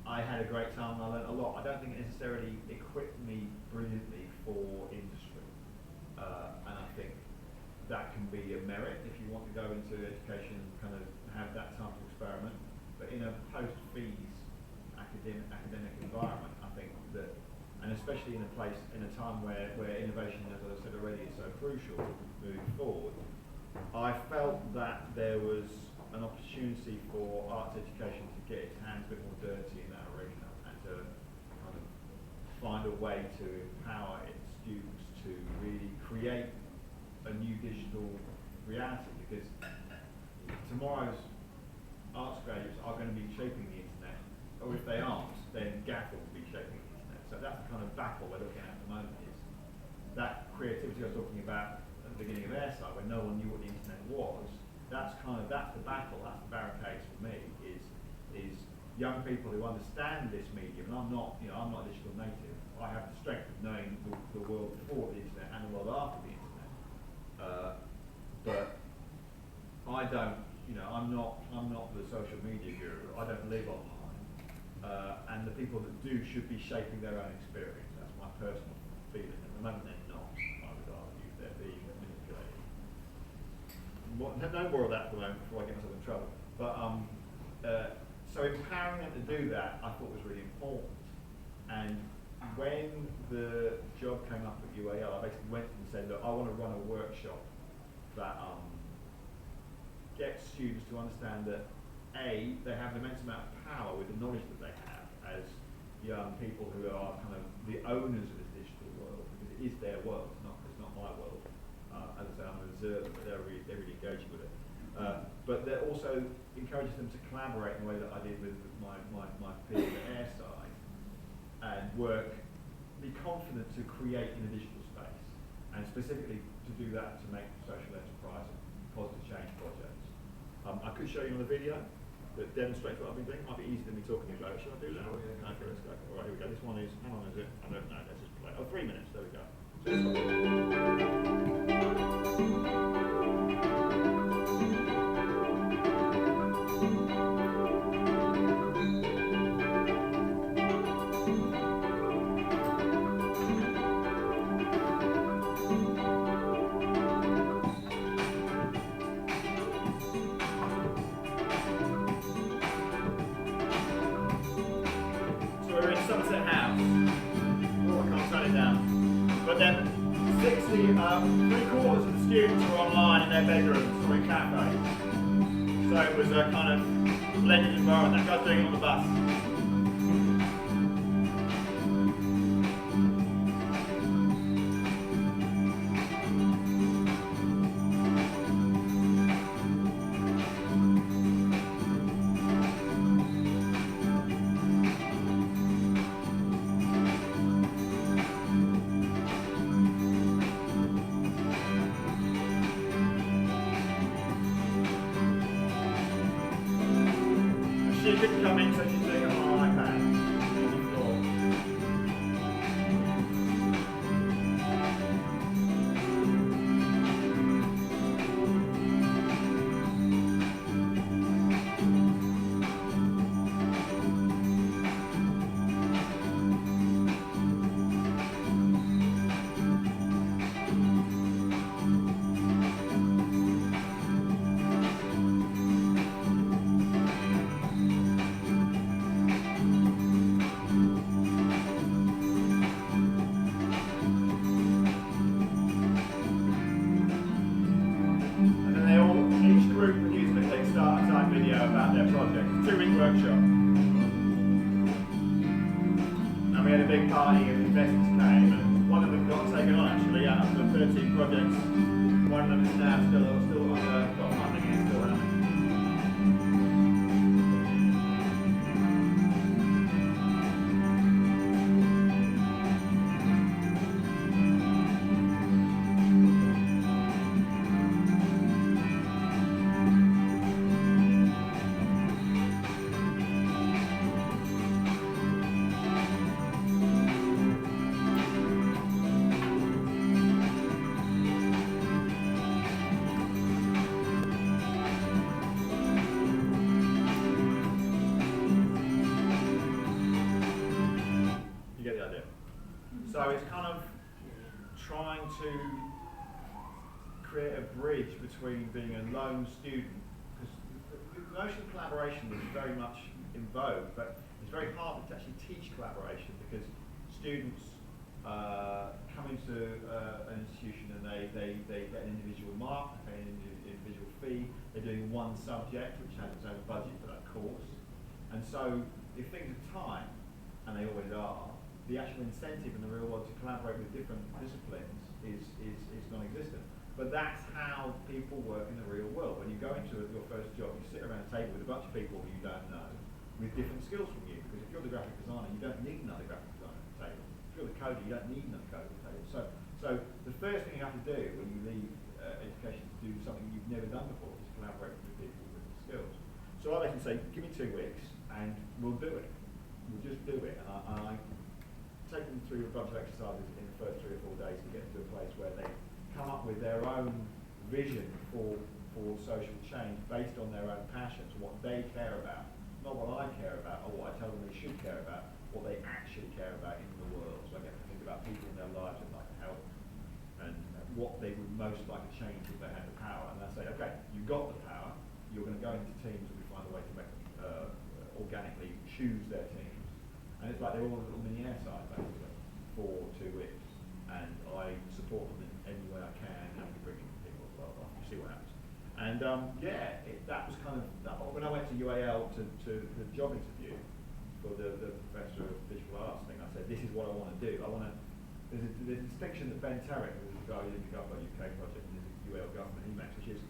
I had a great time and I learned a lot. I don't think it necessarily equipped me brilliantly for industry. And I think that can be a merit if you want to go into education and kind of have that type of experiment. But in a post-fees academic environment, I think that, and especially in a time where innovation, as I said already, is so crucial moving forward, I felt that there was an opportunity for arts education to get its hands a bit more dirty in that arena and to kind of find a way to empower its students to really create a new digital reality, because tomorrow's arts graduates are going to be shaping the internet, or if they aren't, then GAFA will be shaping the internet. So that's the kind of battle we're looking at the moment, is that creativity I was talking about at the beginning of Airside, when no one knew what the internet was. That's the battle, that's the barricades for me, is young people who understand this medium. And I'm not a digital native. I have the strength of knowing the world before the internet and the world after the internet. But I don't, I'm not the social media guru. I don't live online. And the people that do should be shaping their own experience. That's my personal feeling. At the moment they're not, I would argue. They're being manipulated. No more of that at the moment before I get myself in trouble. But so empowering them to do that, I thought was really important. And when the job came up at UAL, I basically went to them and said, look, I want to run a workshop that gets students to understand that A, they have an immense amount of power with the knowledge that they have as young people who are kind of the owners of this digital world, because it is their world, it's not my world. As I say, I'm an observer, but they're really engaging with it. But that also encourages them to collaborate in the way that I did with my peers at Airside, and be confident to create in a digital space, and specifically to do that to make social enterprise and positive change projects. I could show you on the video that demonstrates what I've been doing. It might be easier than me talking about it. Should I do that? Sure, yeah. Okay, let's go. All right, here we go. This one is, how long is it? I don't know. Let's just play. Oh, 3 minutes. There we go. So this one. But then 3/4 of the students were online in their bedrooms or in cafes. So it was a kind of blended environment. That guy's doing it on the bus. She couldn't come in, so she's doing it on her iPad on the floor. project, 2-week workshop. And we had a big party and investors came, and one of them got taken on actually out of the 13 projects. One of them is now still got funding and still running. So it's kind of trying to create a bridge between being a lone student, because the notion of collaboration is very much in vogue, but it's very hard to actually teach collaboration because students come into an institution and they get an individual mark, they pay an individual fee, they're doing one subject which has its own budget for that course, and so if things are tight, and they always are, the actual incentive in the real world to collaborate with different disciplines is non-existent. But that's how people work in the real world. When you go into your first job, you sit around a table with a bunch of people who you don't know, with different skills from you. Because if you're the graphic designer, you don't need another graphic designer at the table. If you're the coder, you don't need another coder at the table. So the first thing you have to do when you leave education is to do something you've never done before, is collaborate with people with different skills. So I can say, give me 2 weeks, and we'll do it. We'll just do it. And I take them through a bunch of exercises in the first 3 or 4 days to get to a place where they come up with their own vision for social change based on their own passions, what they care about, not what I care about or what I tell them they should care about, what they actually care about in the world. So I get to think about people in their lives they'd like to help and what they would most like to change if they had the power. And I say, okay, you've got the power, you're going to go into teams and we find a way to make them organically choose their teams. And it's like they're all a little mini Airside basically for 2 weeks, and I support them in any way I can, and we bring in people as well. You see what happens. And that was kind of when I went to UAL to the job interview for the Professor of Visual Arts thing. I said, this is what I want to do. There's a distinction that Ben Terrick, who's the guy who did the Government UK project, and is a UAL government, he makes, which is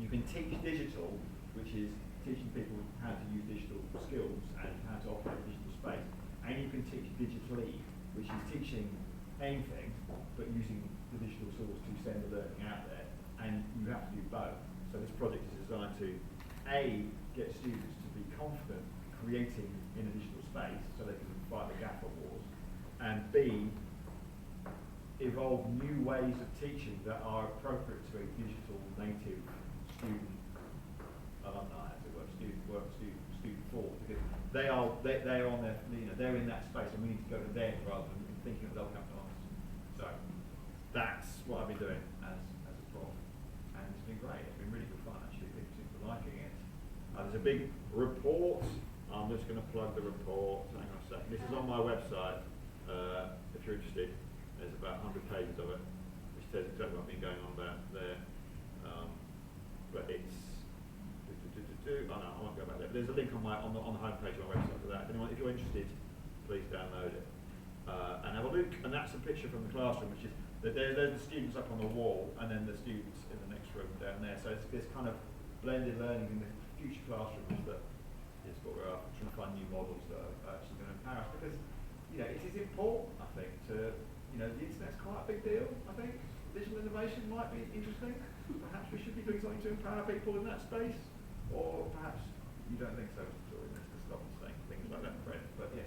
you can teach digital, which is teaching people how to use digital skills and how to operate digital space. And you can teach digitally, which is teaching anything, but using the digital tools to send the learning out there. And you have to do both. So this project is designed to, A, get students to be confident creating in a digital space so they can fight the gaffer wars, and B, evolve new ways of teaching that are appropriate to a digital native student alumni, as it were, student force, because they are on their, they're in that space, and we need to go to them rather than thinking that they'll come to us. So that's what I've been doing as a prof, and it's been great. It's been really good fun actually. People seem to be liking it. There's a big report. I'm just going to plug the report. Hang on a second. This is on my website. If you're interested, there's about 100 pages of it, which tells exactly what's been going on about there. But it's oh no, I won't go back there. But there's a link on the homepage of my website for that. If you're interested, please download it and have a look. And that's a picture from the classroom, which is there's the students up on the wall, and then the students in the next room down there. So it's this kind of blended learning in the future classrooms that is what we're after, trying to find new models that are actually going to empower us. Because it is important, I think, to the internet's quite a big deal. I think digital innovation might be interesting. Perhaps we should be doing something to empower people in that space. Or perhaps you don't think so, Victoria, let's just stop and saying things like that, Fred. But yes,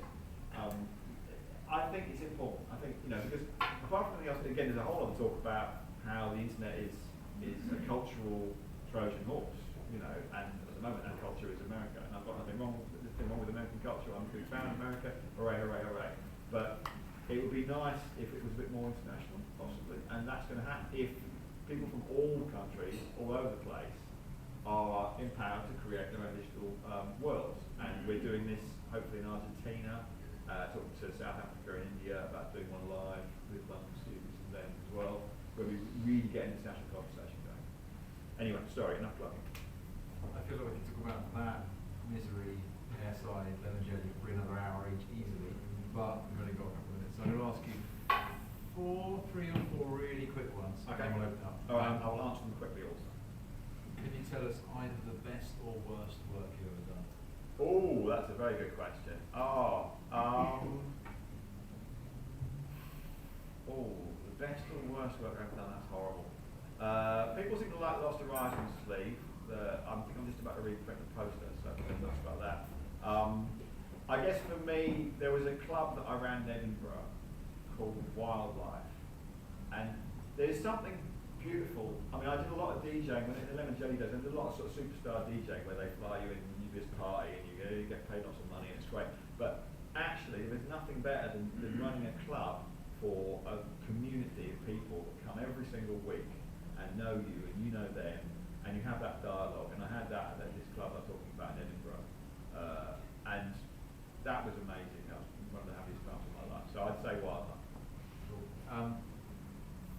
I think it's important. I think, because apart from anything else, again, there's a whole lot of talk about how the internet is a cultural Trojan horse, and at the moment that culture is America. And I've got nothing wrong with American culture. I'm a big fan of America. Hooray, hooray, hooray. But it would be nice if it was a bit more international, possibly. And that's going to happen if people from all countries, all over the place, are empowered to create their own digital worlds. And we're doing this hopefully in Argentina, talking to South Africa and India about doing one live with London students and them as well, where we really get an international conversation going. Anyway, sorry, enough plugging. I feel like we can talk about that Airside, Lemon Jelly for another hour each easily, but we've only got a couple of minutes. So I'm going to ask you three or four really quick ones. Okay. And we'll open up. All right, I'll answer them quickly also. Can you tell us either the best or worst work you've ever done? Oh, that's a very good question. Oh, the best or worst work I've ever done, that's horrible. People seem to like Lost Horizons sleeve. I think I'm just about to reprint the poster, so I'm not about that. I guess for me, there was a club that I ran in Edinburgh called Wildlife, and there's something beautiful. I mean, I did a lot of DJing when the Lemon Jelly does. I did a lot of sort of superstar DJing where they fly you in and you just party and you get paid lots of money and it's great. But actually, there's nothing better than running a club for a community of people that come every single week and know you and you know them and you have that dialogue. And I had that at this club I was talking about in Edinburgh, and that was amazing. That was one of the happiest times of my life. So I'd say Wildlife. Cool.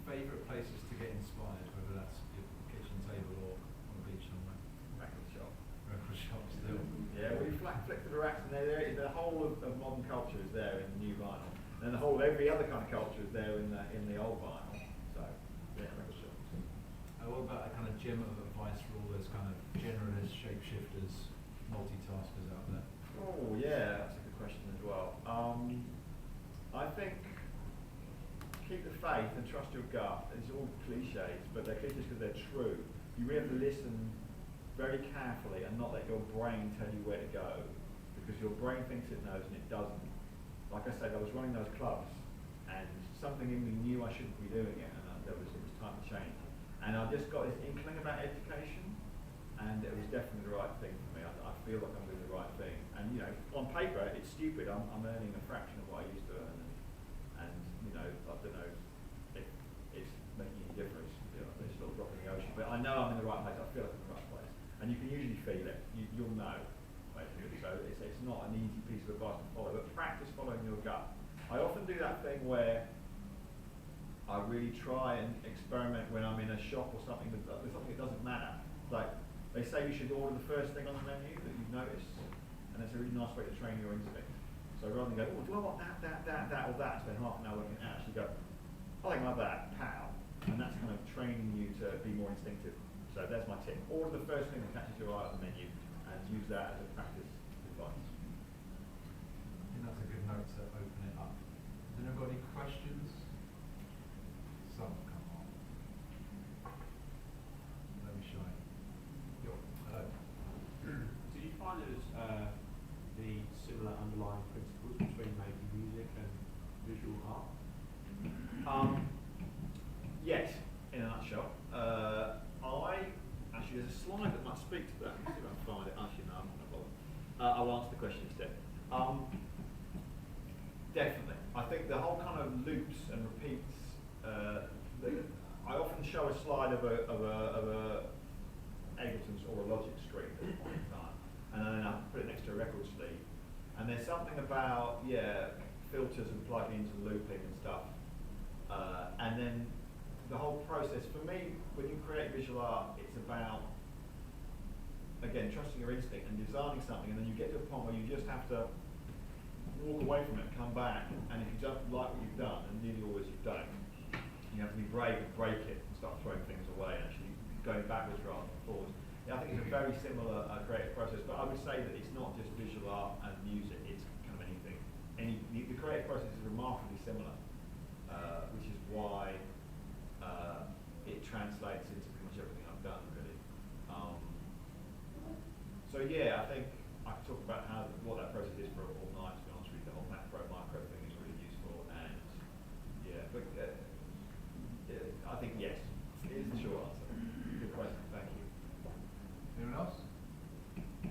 Favourite places to get inspired, whether that's your kitchen table or on the beach somewhere? Record shop. Record shop still. Yeah, we flick through the racks and the whole of modern culture is there in the new vinyl. And the whole, every other kind of culture is there in the old vinyl. So, yeah, record shop. What about a kind of gem of advice for all those kind of generalist, shapeshifters, multitaskers out there? Oh, yeah, that's a good question as well. I think keep the faith and trust your gut. It's all cliches, but they're cliches because they're true. You really have to listen very carefully and not let your brain tell you where to go, because your brain thinks it knows and it doesn't. Like I said, I was running those clubs, and something in me knew I shouldn't be doing it, and it was time to change. And I just got this inkling about education, and it was definitely the right thing for me. I feel like I'm doing the right thing. And you know, on paper, it's stupid. I'm earning a fraction of what I used to earn, and you know, I don't know if it's making any difference. You know, it's still a drop in the ocean, but I know I'm in the right place. I feel like I'm in the right place, and you can usually feel it. You'll know. So it's not an easy piece of advice to follow, but practice following your gut. I often do that thing where I really try and experiment when I'm in a shop or something with something that doesn't matter. Like they say you should order the first thing on the menu that you've noticed, and it's a really nice way to train your instinct. So rather than go, oh, do I want that, or that, spend half an hour working it out, actually go, I think I love that, pow. And that's kind of training you to be more instinctive. So there's my tip. Order the first thing that catches your eye on the menu and use that as a practice advice. I think that's a good note to open it up. Has anyone got any questions? Some, come on. Let me shine. Yo, hello. Did you find there's the similar underlying principles between making music and visual art? Yes, in a nutshell. Actually, there's a slide that might speak to that. Let me see if I can find it. Actually, no, I'm not going to bother. I'll answer the question instead. Definitely. I think the whole kind of loops and repeats. I often show a slide of a Ableton's or a Logic screen at this point in time, and then I put it next to a record sleeve. And there's something about filters and plugins and looping and stuff, and then the whole process. For me, when you create visual art, it's about again trusting your instinct and designing something, and then you get to a point where you just have to walk away from it, come back, and if you don't like what you've done, and nearly always you don't, you have to be brave and break it and start throwing things away and actually going backwards rather than forwards. Yeah, I think it's a very similar creative process, but I would say that it's not just visual art and music, it's kind of anything. The creative process is remarkably similar, which is why it translates into pretty much everything I've done, really. So yeah, I think I could talk about what that process is for all night, to be honest with you. The whole macro-micro thing is really useful, and yeah, but I think yes, is the short answer. Good question, thank you. Anyone else? Do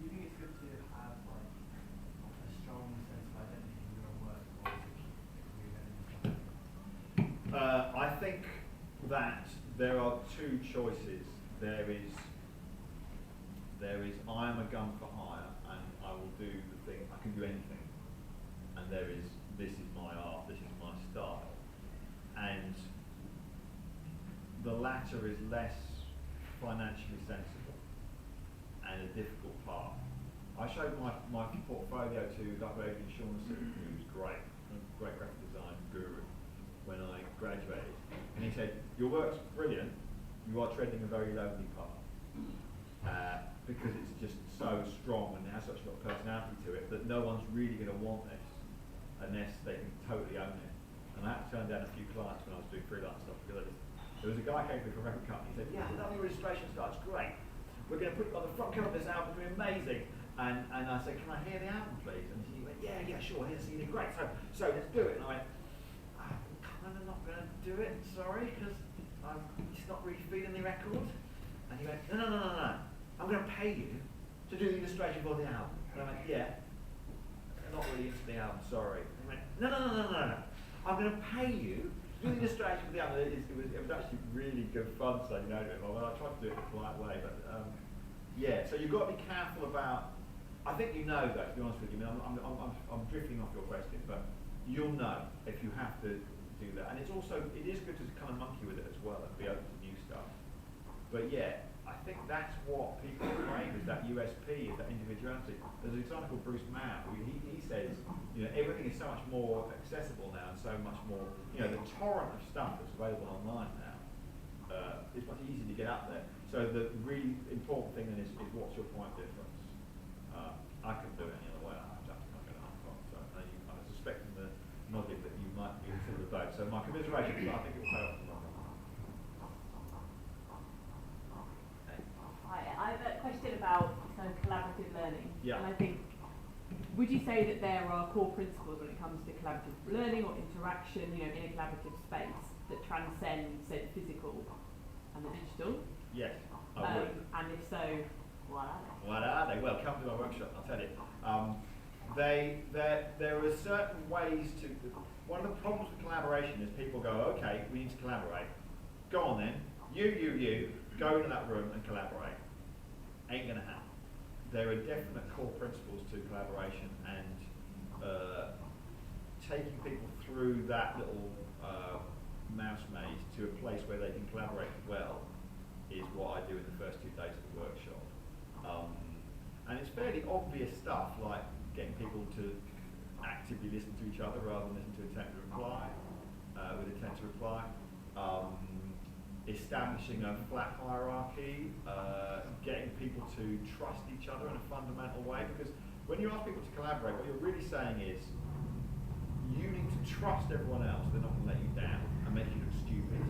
you think it's good to have like a strong sense of identity in your own work, or is it I think that there are two choices. There is I am a gun for hire and I will do the thing, I can do anything. And there is this is my art, this is my style. And the latter is less financially sensible and a difficult part. I showed my portfolio to Webby and who's great graphic design guru, when I graduated, and he said, "Your work's brilliant. You are treading a very lonely path because it's just so strong and it has such a lot of personality to it that no one's really going to want this unless they can totally own it." And I had to turn down a few clients when I was doing freelance stuff because there was a guy came to me from a record company. He said, "Yeah, I love your illustration style. It's great. We're going to put it on the front cover of this album. It's going to be amazing." And I said, "Can I hear the album, please?" And he went, "Yeah, sure. Here's the CD. Great. So let's do it." And I went, "I'm kind of not going to do it. Sorry, because he's not really feeling the record." And he went, No. I'm going to pay you to do the illustration for the album." And I went, "Yeah, not really into the album. Sorry." And he went, No. I'm going to pay you to do the illustration for the album." It was actually really good fun saying no to him. Although I tried to do it the polite way, but yeah. So you've got to be careful about. I think you know that, to be honest with you. I mean, I'm drifting off your question, but you'll know if you have to do that. And it is good to kind of monkey with it as well and be open to new stuff. But yeah, I think that's what people claim is that USP, is that individuality. There's a designer called Bruce Mann, who he says, everything is so much more accessible now and so much more, the torrent of stuff that's available online now. It's much easier to get up there. So the really important thing then is what's your point of difference? I couldn't do it any other way. I'm just not going to Hong Kong. So I suspect in the nodding that you might be in the boat. So my commiserations, but I think it will pay off in the long run. Hi, I have a question about kind of collaborative learning. Yeah. And I think, would you say that there are core principles when it comes to collaborative learning or interaction, in a collaborative space that transcend, say, the physical and the digital? Yes, I would. And if so, what are they? What are they? Well, come to my workshop, I'll tell you. There are certain ways to. One of the problems with collaboration is people go, "Okay, we need to collaborate. Go on then. You, go into that room and collaborate." Ain't gonna happen. There are definite core principles to collaboration, and taking people through that little mouse maze to a place where they can collaborate well is what I do in the first 2 days of the workshop. And it's fairly obvious stuff, like getting people to actively listen to each other rather than listen to intent to reply, with intent to reply. Establishing a flat hierarchy, getting people to trust each other in a fundamental way, because when you ask people to collaborate, what you're really saying is you need to trust everyone else, they're not going to let you down and make you look stupid.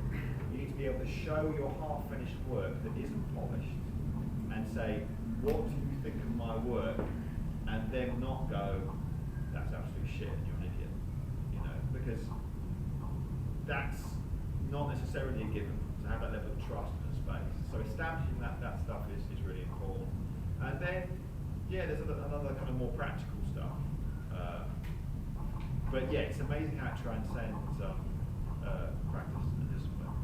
You need to be able to show your half-finished work that isn't polished and say, "What do you think of my work?" and then not go, "That's absolute shit and you're an idiot," because that's not necessarily a given to have that level of trust in a space. So establishing that stuff is really important. And then, there's another kind of more practical stuff. But yeah, it's amazing how it transcends practice and discipline.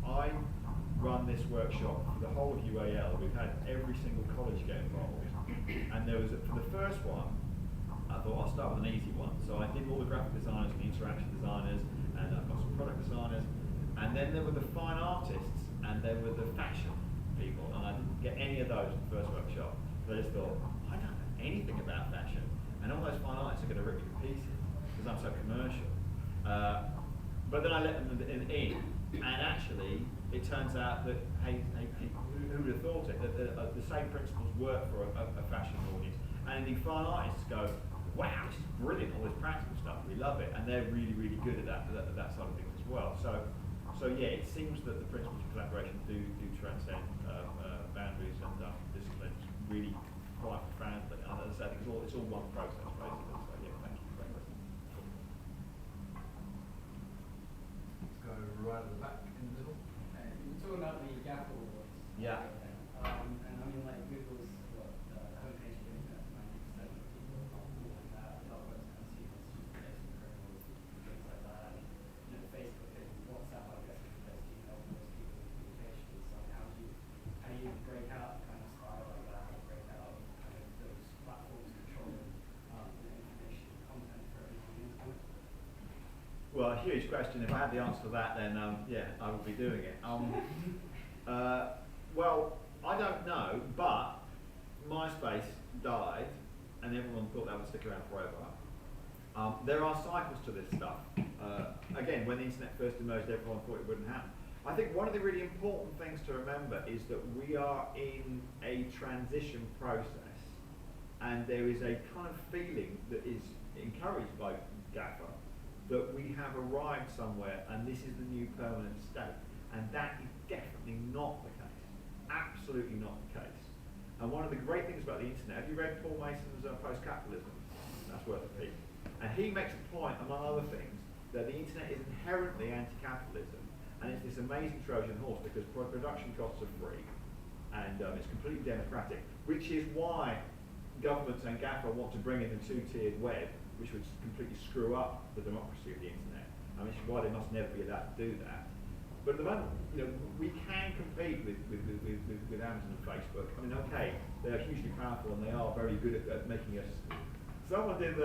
I run this workshop for the whole of UAL. We've had every single college get involved. And there was, for the first one, I thought I'll start with an easy one. So I did all the graphic designers and the interaction designers, and I've got some product designers. And then there were the fine artists, and there were the fashion people. And I didn't get any of those in the first workshop. So I just thought, I don't know anything about fashion. And all those fine artists are going to rip me to pieces because I'm so commercial. But then I let them in, and actually, it turns out that, hey, who would have thought it, that the same principles work for a fashion audience. And the fine artists go, "Wow, this is brilliant, all this practical stuff, we love it." And they're really, really good at that side of things as well. So yeah, it seems that the principles of collaboration do transcend boundaries and disciplines really quite profoundly. And as I said, it's all one process, basically. So yeah, thank you. Great question. Let's go right at the back in the middle. We're talking about the GAF awards. Yeah. And I mean, like, Google's homepage doing that 90% of people a lot of us can see this just based on criminals and things like that. And Facebook and WhatsApp, I guess, is the best email for most people in communication. So how do you break out kind of style like that, or break out kind of those platforms controlling information and content for everyone on the internet? Well, a huge question. If I had the answer to that, then I would be doing it. Well, I don't know, but MySpace died, and everyone thought that would stick around forever. There are cycles to this stuff. Again, when the internet first emerged, everyone thought it wouldn't happen. I think one of the really important things to remember is that we are in a transition process, and there is a kind of feeling that is encouraged by GAFA that we have arrived somewhere and this is the new permanent state. And that is definitely not the case. Absolutely not the case. And one of the great things about the internet, have you read Paul Mason's Post-Capitalism? That's worth a peek. And he makes a point, among other things, that the internet is inherently anti-capitalism, and it's this amazing Trojan horse because production costs are free, and it's completely democratic, which is why governments and GAFA want to bring in the two-tiered web, which would completely screw up the democracy of the internet, and which is why they must never be allowed to do that. But at the moment, we can compete with Amazon and Facebook. I mean, okay, they are hugely powerful and they are very good at making us. Someone did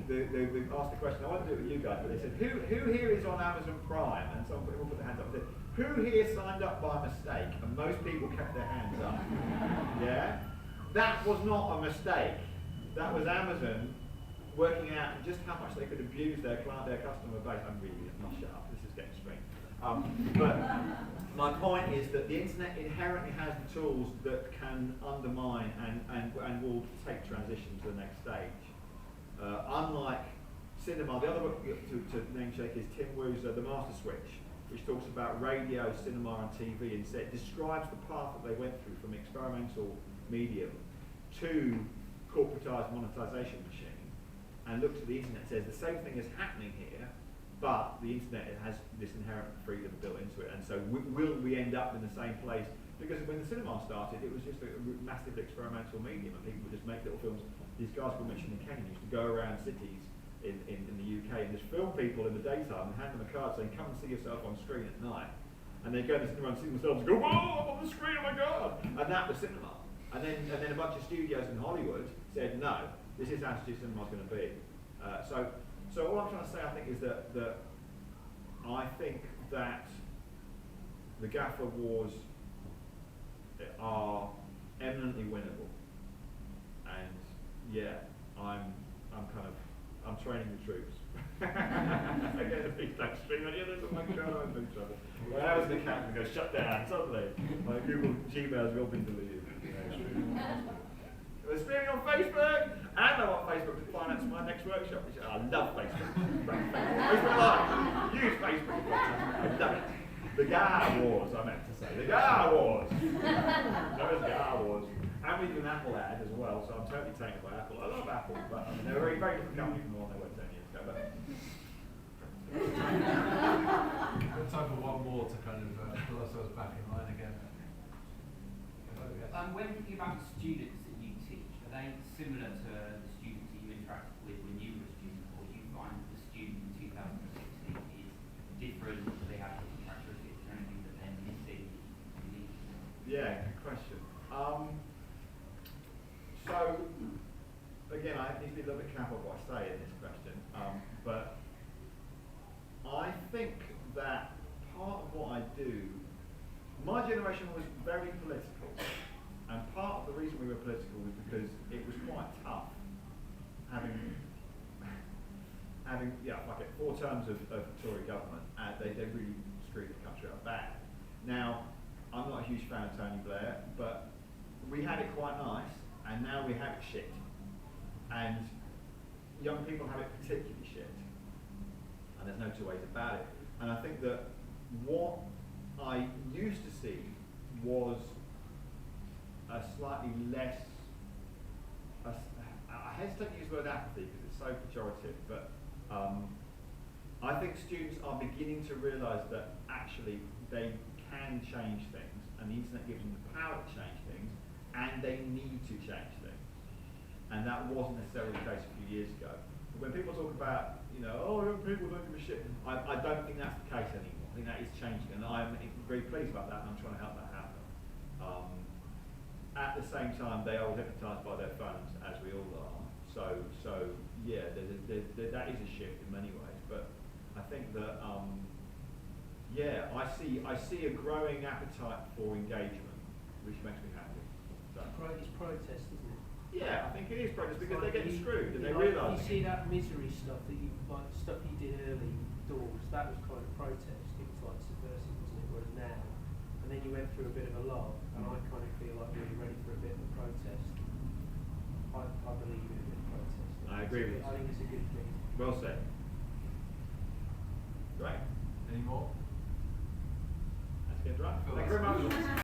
they asked the question. I want to do it with you guys, but they said, who here is on Amazon Prime? And someone put their hands up and said, who here signed up by mistake? And most people kept their hands up. Yeah, that was not a mistake. That was Amazon working out just how much they could abuse their customer base. I'm really not shut up. This is getting strange. But my point is that the internet inherently has the tools that can undermine and will take transition to the next stage. Unlike cinema, the other book to name check is Tim Wu's The Master Switch, which talks about radio, cinema and TV, and describes the path that they went through from experimental medium to corporatized monetization machine, and looks at the internet and says the same thing is happening here, but the internet has this inherent freedom built into it, and so will we end up in the same place? Because when the cinema started, it was just a massively experimental medium, and people would just make little films. These guys we mentioned in Kenya used to go around cities in the UK and just film people in the daytime and hand them a card saying, come and see yourself on screen at night. And they go to the cinema and see themselves and go, whoa, I'm on the screen, oh my God! And that was cinema. And then a bunch of studios in Hollywood said, no, this is how cinema's going to be. So all I'm trying to say, I think, is that I think that the GAFA wars are eminently winnable, and yeah, I'm training the troops. Again, a big touch screen. Yeah, there's my God, I'm in trouble. When I was the captain, go shut down. Suddenly, my Google Gmail's all been deleted. We're streaming on Facebook, and I want Facebook to finance my next workshop. Which I love Facebook. Facebook Live. Use Facebook. I love it. The GAR Wars, I meant to say. The GAR Wars. Those GAR Wars. And we do an Apple ad as well, so I'm totally taken by Apple. I love Apple, but I mean, they're a very, very different company from the one they were 10 years ago. But We've got time for one more to kind of pull ourselves back in line again. When thinking about the students that you teach, are they similar to the students that you interacted with when you were a student, or do you find that the student in 2016 is different, do they have different characteristics, or anything that they're missing? yeah, good question. So, again, I need to be a little bit careful what I say in this question, but I think that part of what I do, my generation was very political, and part of the reason we were political was because it was quite tough having 4 terms of Tory government, and they really screwed the country up bad. Now, I'm not a huge fan of Tony Blair, but we had it quite nice, and now we have it shit. And young people have it particularly shit. And there's no two ways about it. And I think that what I used to see was a slightly less, I hesitate to use the word apathy because it's so pejorative, but I think students are beginning to realise that actually they can change things, and the internet gives them the power to change things, and they need to change things. And that wasn't necessarily the case a few years ago. But when people talk about, young people don't give a shit, I don't think that's the case anymore. I think that is changing, and I'm very pleased about that, and I'm trying to help that happen. At the same time, they are hypnotised by their phones, as we all are. So yeah, that is a shift in many ways. But I think that I see a growing appetite for engagement, which makes me happy. So, It's protest, isn't it? yeah, I think it is protest because Like they're getting you- screwed and they like realise. You see that misery stuff that you like stuff you did early doors. That was kind of protest. It was like subversive, wasn't it? Whereas now, and then you went through a bit of a lull, and I kind of feel like we're ready for a bit of a protest. I believe in a bit of protest. I agree with you. I think it's a good thing. Well said. Right. Any more? That's good, right? Phil, Thank you very that's much.